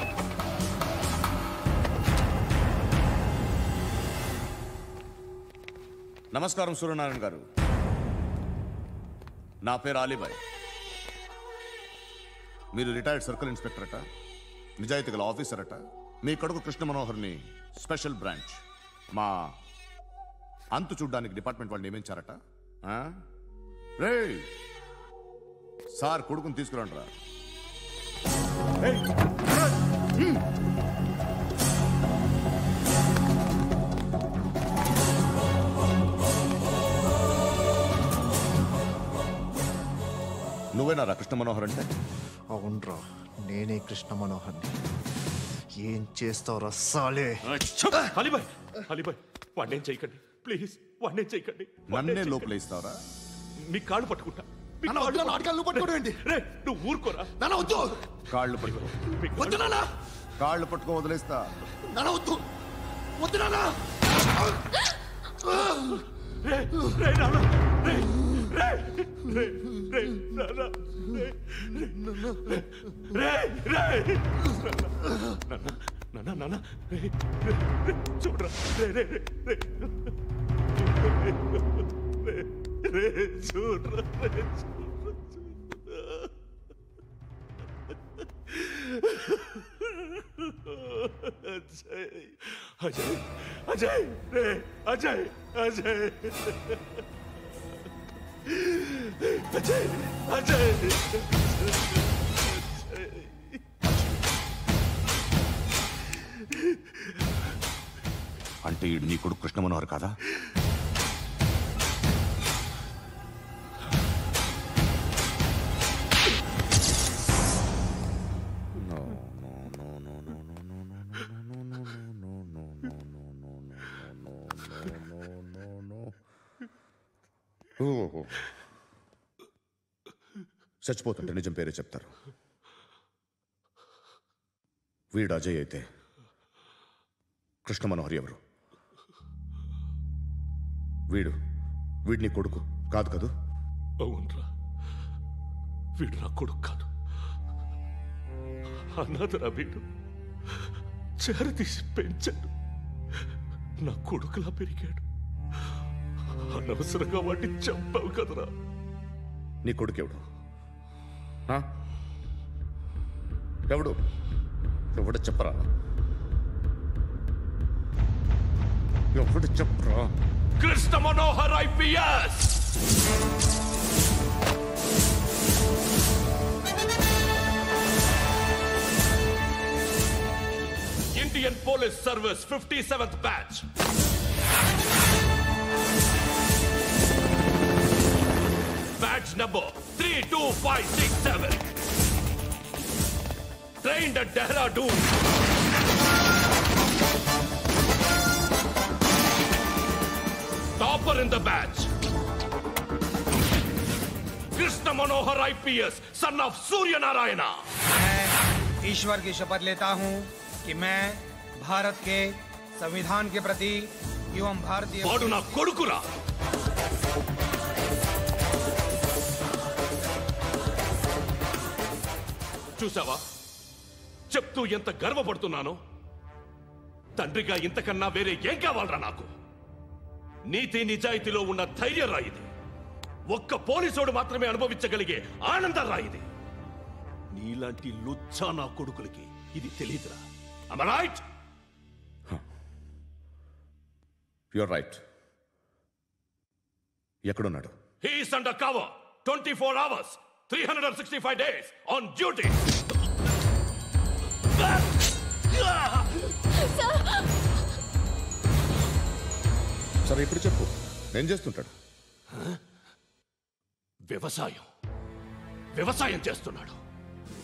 R: నమస్కారం సూర్యనారాయణ గారు. నా పేరు అలీబాయ్. మీరు రిటైర్డ్ సర్కిల్ ఇన్స్పెక్టర్ అట, నిజాయితీ గల ఆఫీసర్ అట. మీ కొడుకు కృష్ణ మనోహర్ని స్పెషల్ బ్రాంచ్ మా అంతు చూడ్డానికి డిపార్ట్మెంట్ వాళ్ళు నియమించారట. రే సార్ కొడుకుని తీసుకురండి రా. నువ్వేనా కృష్ణ మనోహర్ అంటే?
M: అవునరా, నేనే కృష్ణ మనోహర్ని. ఏం చేస్తావురా సాలే?
C: అలీబాయ్, అలీబాయ్ వాడినేం చేయకండి ప్లీజ్, వాడినేం చేయకండి.
R: నన్నే లోపల ఇస్తావరా?
C: మీ కాళ్ళు పట్టుకుంటా. నువ్వు ఊరుకోరా.
R: కాళ్ళు పట్టుకో. కాళ్ళు పట్టుకో వదిలేస్తా.
C: చూడరా చూడరా. అజయ్ అజయ్ రే అజయ్ అజయ్ అజయ్ అజయ్
R: అంటే నీ కొడుకు కృష్ణ మనోహర్ కాదా? చచ్చిపోతుంటే నిజం పేరే చెప్తారు. వీడు అజయ్ అయితే కృష్ణ మనోహర్ ఎవరు? వీడు నీ కొడుకు కాదు కదూ?
C: అవునరా, వీడు నా కొడుకు కాదు, అన్నదరా. వీడు చేరతీసి పెంచాడు, నా కొడుకులా పెరిగాడు. అనవసరంగా వాటిని చంపావు కదరా.
R: నీ కొడుకెవడు? ఎవడు ఎవడు చెప్పరా? ఎవడు చెప్పరా?
C: Krishna Manohar IPS. Indian police service 57th batch. Badge number 32567. Trained at Dehradun. Topper in the batch. Krishna Manohar IPS, son of Surya Narayana.
Q: मैं ईश्वर की शपथ लेता हूं कि मैं भारत के संविधान के प्रति एवं भारतीय
C: वाडु ना कोडुकुरा. చూసావా, చెప్తూ ఎంత గర్వపడుతున్నానో. తండ్రిగా ఇంతకన్నా వేరే ఏం కావాలరా నాకు? నీతి నిజాయితీలో ఉన్న ధైర్యం రాయిది. ఒక్క పోలీసోడు మాత్రమే అనుభవించగలిగే ఆనందం రాయిది. నీలాంటి లుచ్చా నా కొడుకులకి ఇది తెలియదురా. Am I right?
R: You're right. ఎక్కడున్నాడు?
C: He is under cover 24 hours 365 days on duty.
R: సరే ఇప్పుడు చెప్పు, ఏం చేస్తుంటాడు?
C: వ్యవసాయం చేస్తున్నాడు.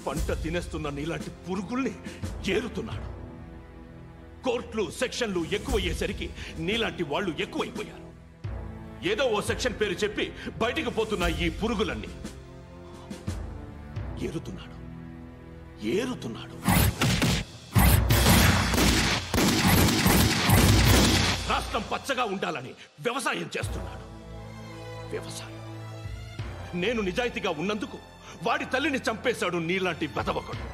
C: పంట తినేస్తున్న నీలాంటి పురుగుల్ని ఏరుతున్నాడు. కోర్టులు సెక్షన్లు ఎక్కువయ్యేసరికి నీలాంటి వాళ్ళు ఎక్కువైపోయారు. ఏదో ఓ సెక్షన్ పేరు చెప్పి బయటికి పోతున్న ఈ పురుగులన్నీ ఏరుతున్నాడు. రాష్ట్రం పచ్చగా ఉండాలని వ్యవసాయం చేస్తున్నాడు. నేను నిజాయితీగా ఉన్నందుకు వాడి తల్లిని చంపేశాడు నీలాంటి వెధవకుడు.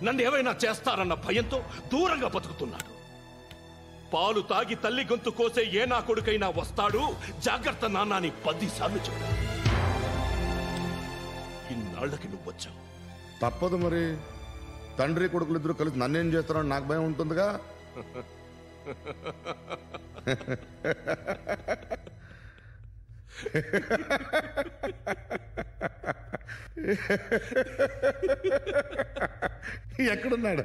C: నన్ను ఏమైనా చేస్తారన్న భయంతో దూరంగా బతుకుతున్నాడు. పాలు తాగి తల్లి గొంతు కోసే ఏ నా కొడుకైనా వస్తాడు. జాగ్రత్త నాన్న అని 10 సార్లు చెప్పాడు. ఇన్నాళ్ళకి నువ్వు వచ్చావు.
R: తప్పదు మరి. తండ్రి కొడుకులు ఇద్దరు కలిసి నన్నేం చేస్తారని నాకు భయం ఉంటుందిగా. ఎక్కడున్నాడు?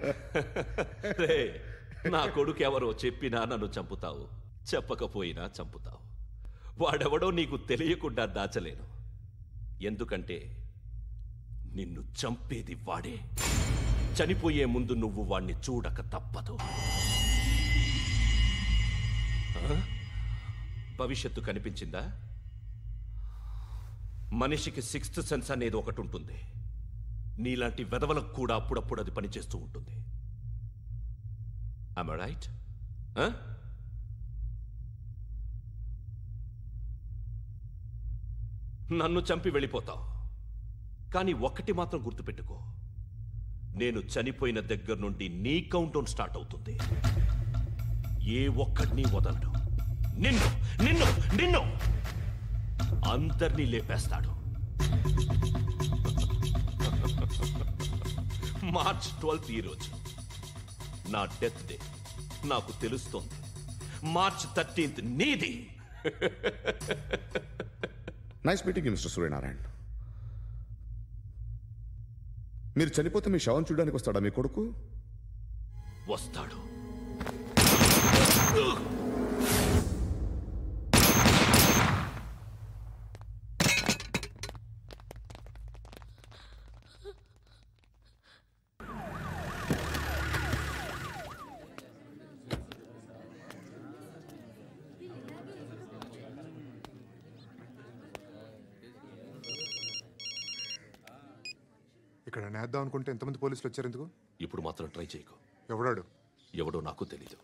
C: నా కొడుకు ఎవరో చెప్పినా నన్ను చంపుతావు, చెప్పకపోయినా చంపుతావు. వాడెవడో నీకు తెలియకుండా దాచలేను. ఎందుకంటే నిన్ను చంపేది వాడే. చనిపోయే ముందు నువ్వు వాణ్ణి చూడక తప్పదు. భవిష్యత్తు కనిపించిందా? మనిషికి 6th సెన్స్ అనేది ఒకటి ఉంటుంది. నీలాంటి వెధవలకు కూడా అప్పుడప్పుడు అది పనిచేస్తూ ఉంటుంది. Am I right? నన్ను చంపి వెళ్ళిపోతావు. కానీ ఒక్కటి మాత్రం గుర్తుపెట్టుకో, నేను చనిపోయిన దగ్గర నుండి నీ కౌంటౌన్ స్టార్ట్ అవుతుంది. ఏ ఒక్కడిని వదలడు. నిన్ను అందరినీ లేపేస్తాడు. March 12th ఈ రోజు నా డెత్ డే నాకు తెలుస్తోంది. మార్చ్ 13th నీది.
R: Nice meeting mister Suryanarayan. మీరు చనిపోతే మీ శవం చూడడానికి వస్తాడా మీ కొడుకు?
C: వస్తాడు.
B: ఇక్కడ నేద్దాం అనుకుంటే ఎంతమంది పోలీసులు వచ్చారు ఎందుకు?
C: ఇప్పుడు మాత్రం ట్రై చేయకు.
B: ఎవడాడు?
C: ఎవడో నాకు తెలీదు.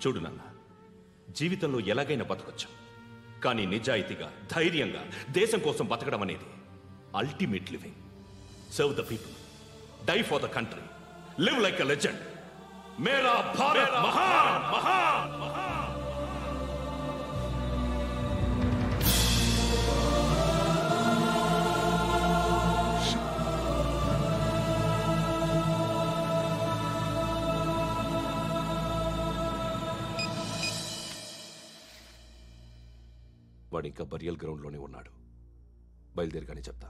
C: చూడు నాన్న, జీవితంలో ఎలాగైనా బతకొచ్చు, కానీ నిజాయితీగా ధైర్యంగా దేశం కోసం బతకడం అనేది ultimate living. Serve the people, die for the country, live like a legend. మేరా భారత్ మహాన్ మహాన్ మహాన్. వాడు ఇంకా బరియల్ గ్రౌండ్లోనే ఉన్నాడు. బయలుదేరిగానే చెప్తా.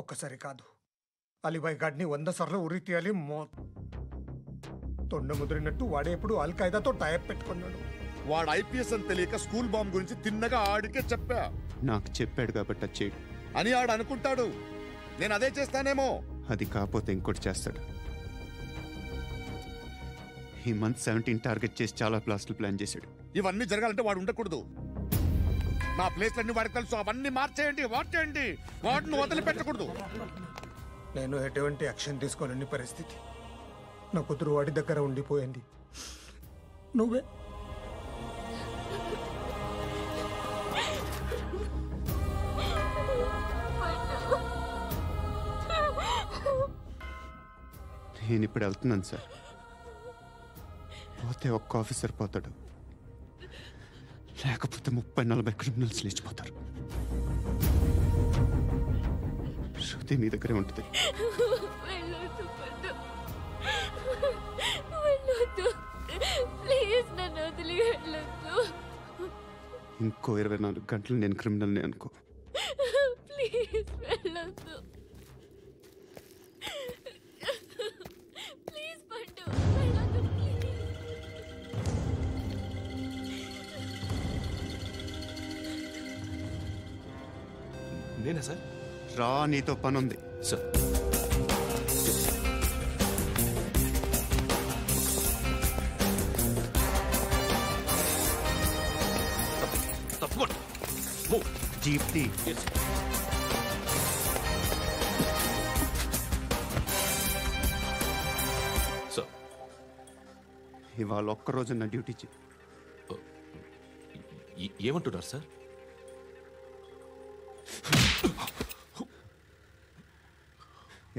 Q: ఒక్కసారి కాదు, అలీబాయ్ గాడిని 100 సార్లు ఉరి తీయాలి. తొండ ముదిరినట్టు వాడే ఎప్పుడు అల్ ఖైదాతో టైప్ పెట్టుకున్నాడు.
R: వాడు ఐపీఎస్ అని తెలియక స్కూల్ బాంబ్ గురించి తిన్నగా ఆడికే చెప్పా.
E: నాకు చెప్పాడు కాబట్టి అది చేయడు
R: అని ఆడు అనుకుంటాడు. నేను అదే చేస్తానేమో.
E: అది కాకపోతే ఇంకోటి చేస్తాడు. ఈ మంత్ 17 టార్గెట్ చేసి చాలా ప్లాస్టులు ప్లాన్ చేశాడు.
R: ఇవన్నీ జరగాలంటే వాడు ఉండకూడదు. నా ప్లేస్లన్నీ వాడికి తెలుసు. అవన్నీ మార్చేయండి, మార్చేయండి. వాటిని వదిలిపెట్టకూడదు.
Q: నేను ఎటువంటి యాక్షన్ తీసుకోలేని పరిస్థితి. నా కూతురు వాడి దగ్గర ఉండిపోయింది. నువ్వే
E: నేను ఇప్పుడు వెళ్తున్నాను సార్. పోతే ఒక్క ఆఫీసర్ పోతాడు, లేకపోతే 30-40 క్రిమినల్స్ లేచిపోతారు. శృతి మీ దగ్గరే ఉంటుంది. ఇంకో 24 గంటలు నేను క్రిమినల్ని అనుకో.
H: ప్లీజ్ వెళ్ళొద్దు. ప్లీజ్ పండు వెళ్ళొద్దు.
C: నేనా సార్?
E: రా, నీతో పని ఉంది
C: సార్. తప్పకుండా
E: జీప్తి.
C: సార్
E: ఇవాళ ఒక్కరోజు నా డ్యూటీ
C: ఏమంటున్నారు సార్?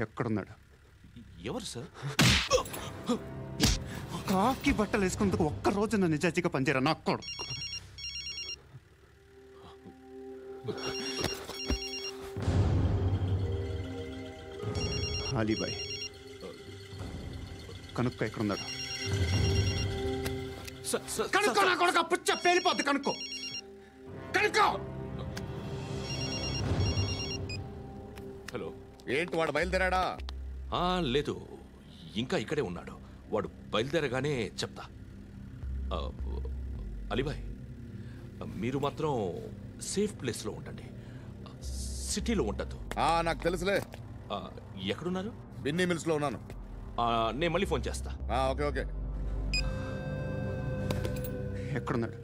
E: ఎక్కడున్నాడు?
C: ఎవరు సార్?
E: కాకి బట్టలు వేసుకున్నందుకు ఒక్కరోజు నా నిజాజీగా పనిచేయరా నా కొడుకు. అలీబాయ్ కనుక్కో ఎక్కడున్నాడు. కనుక్కో నా కొడుకు, పుచ్చ పేలిపోద్ది. కనుక్కో కనుక్కో.
C: హలో,
R: ఏంటి వాడు బయలుదేరాడా?
C: లేదు, ఇంకా ఇక్కడే ఉన్నాడు. వాడు బయలుదేరగానే చెప్తా. అలీబాయ్, మీరు మాత్రం సేఫ్ ప్లేస్లో ఉండండి, సిటీలో ఉండద్దు.
R: నాకు తెలుసులే.
C: ఎక్కడున్నారు?
R: బిన్నీ మిల్స్ లో ఉన్నాను.
C: నేను మళ్ళీ ఫోన్ చేస్తా.
R: Okay okay.
E: ఎక్కడున్నాడు?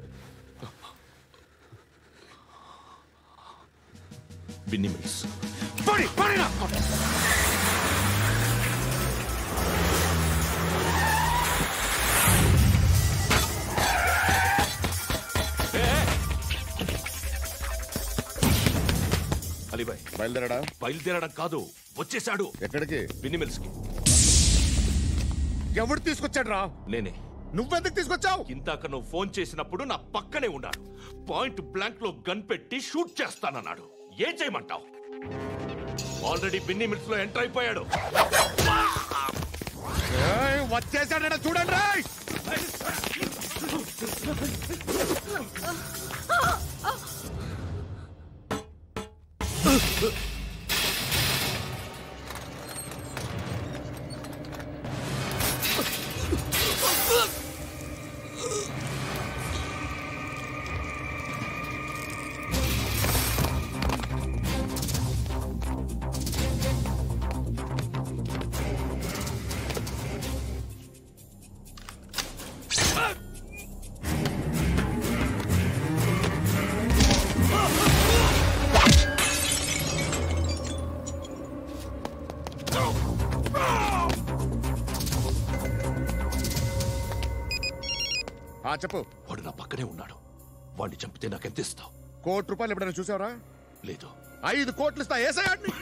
C: బిన్నీ మిల్స్. అలీబాయ్ బయలుదేరడం కాదు, వచ్చేసాడు.
R: ఎక్కడికి?
C: బిన్నీ మిల్స్ కి.
R: ఎవడు తీసుకొచ్చాడు రా?
C: నేనే.
R: నువ్వెందుకు తీసుకొచ్చావు?
C: ఇందాక నువ్వు ఫోన్ చేసినప్పుడు నా పక్కనే ఉన్నాడు. పాయింట్ బ్లాంక్ లో గన్ పెట్టి షూట్ చేస్తానన్నాడు. ఏం చేయమంటావు? ఆల్రెడీ బిన్నీ మిల్స్ లో ఎంటర్ అయిపోయాడు.
R: వచ్చేసాడ చూడండి రా. చెప్పు.
C: వాడు నా పక్కనే ఉన్నాడు. వాడిని చంపితే నాకెంత ఇస్తావు?
R: ₹1,00,00,000 ఎప్పుడైనా చూసావరా?
C: లేదు.
R: 5 కోట్లు ఇస్తా. ఏసయాడిని.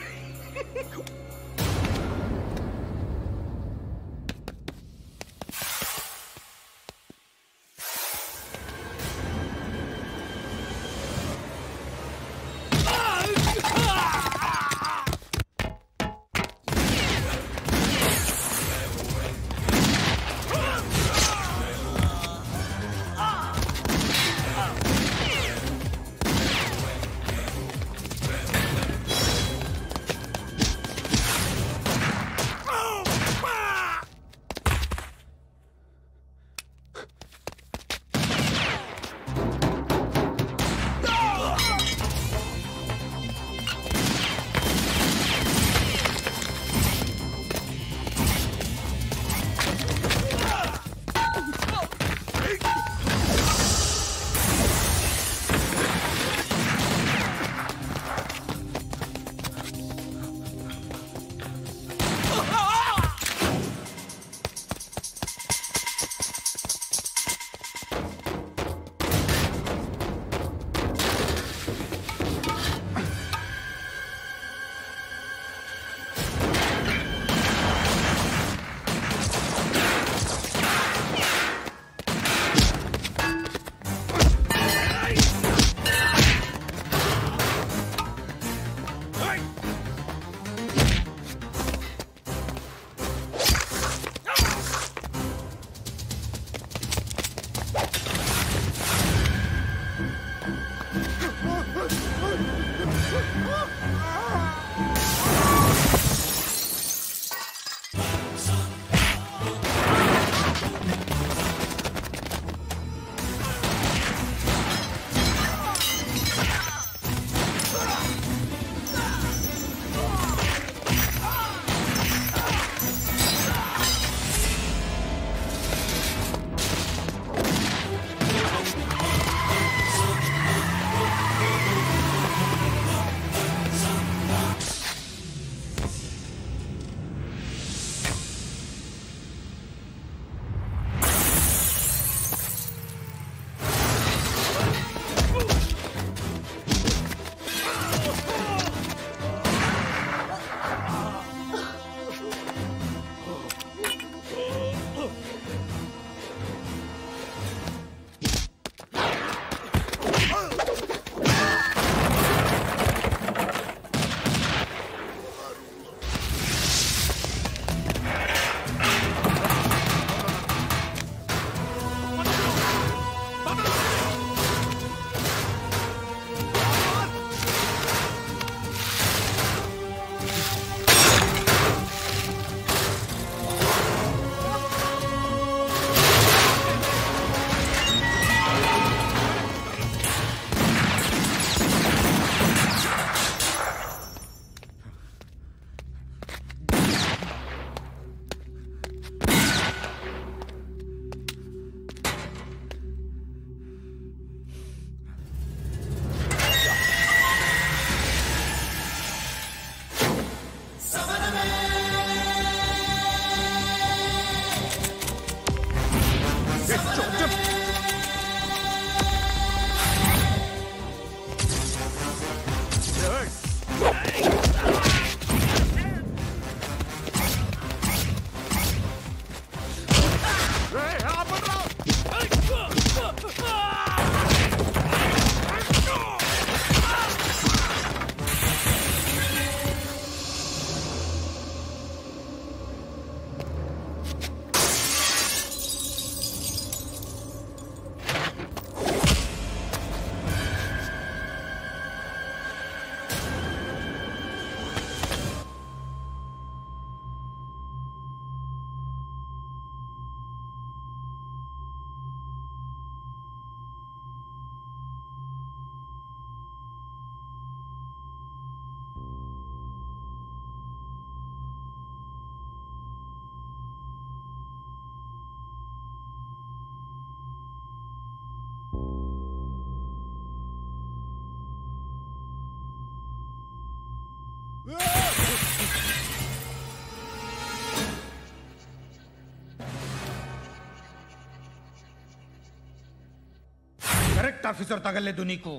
Q: కరెక్ట్ ఆఫీసర్ తగలేదు నీకు.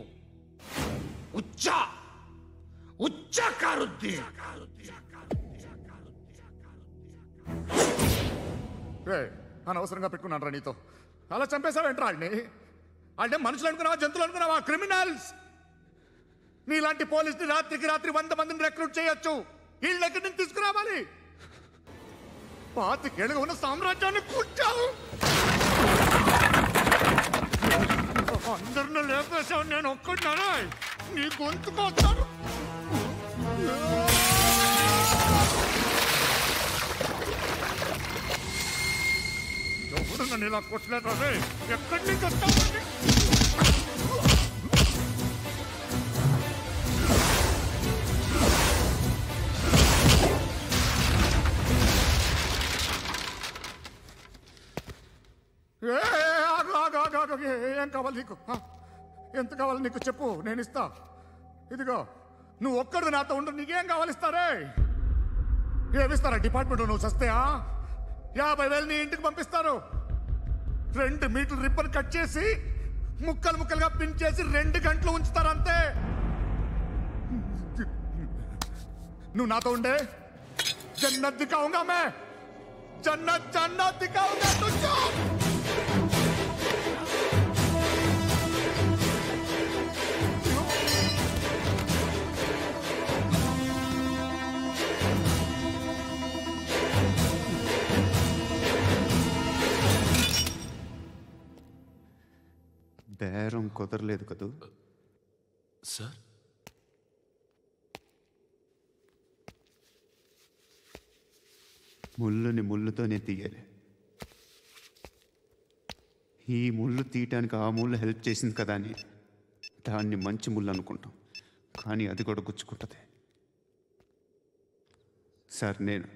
Q: ఉచ్చ కారుద్ది.
R: అనవసరంగా పెట్టుకున్నాను రా నీతో. అలా చంపేశావేంట్రా ఆడిని? అంటే మనుషులు అనుకున్నావా, జంతువులు అనుకున్నావా? క్రిమినల్స్. నీలాంటి పోలీసుని రాత్రికి రాత్రి 100 మందిని రిక్రూట్ చేయొచ్చు. వీళ్ళు ఎక్కడి నుంచి తీసుకురావాలి? 25 ఏళ్ళుగా ఉన్న సామ్రాజ్యాన్ని కూర్చావు. అందరిని లేపేశావు, నేను ఒక్కడినారా? నీ గొంతుకొస్తాను. ఎవరు నన్ను ఇలా కొట్టలేదా? ఎక్కడి నుంచి వస్తావు? ఏం కావాలి నీకు? ఎంత కావాలి నీకు చెప్పు, నేను ఇస్తా. ఇదిగో నువ్వు ఒక్కడు నాతో ఉండు, నీకేం కావాలి ఇస్తారే? ఏమిస్తారా డిపార్ట్మెంట్? నువ్వు చస్తేయా 50,000 నీ ఇంటికి పంపిస్తారు. 2 మీటర్లు రిబ్బన్ కట్ చేసి ముక్కలు ముక్కలుగా పిన్ చేసి 2 గంటలు ఉంచుతారు అంతే. నువ్వు నాతో ఉండే జన్నత్ దిఖాऊंगा मैं, జన్నత్ జన్నత్ దిఖాऊंगा तुझको.
E: బేరం కుదరలేదు కదూ
C: సార్?
E: ముళ్ళుని ముళ్ళుతోనే తీయాలి. ఈ ముళ్ళు తీయటానికి ఆ ముళ్ళు హెల్ప్ చేసింది కదా అని దాన్ని మంచి ముళ్ళు అనుకుంటాం, కానీ అది కూడా గుచ్చుకుంటుంది. సార్, నేను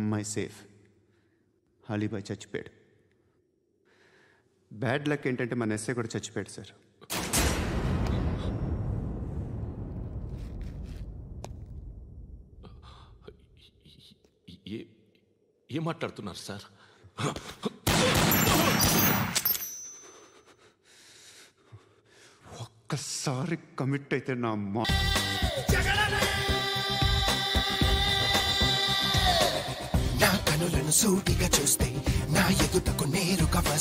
E: అమ్మాయి సేఫ్, అలీబాయ్ చచ్చిపోయాడు. బ్యాడ్ లక్ ఏంటంటే మన ఎస్ఐ కూడా చచ్చిపోయాడు సార్.
C: ఏం మాట్లాడుతున్నారు సార్?
E: ఒక్కసారి కమిట్ అయితే నా
G: నా కనులను సూటిగా చూస్తే నా ఎదుటకు నేరుగా వస్తే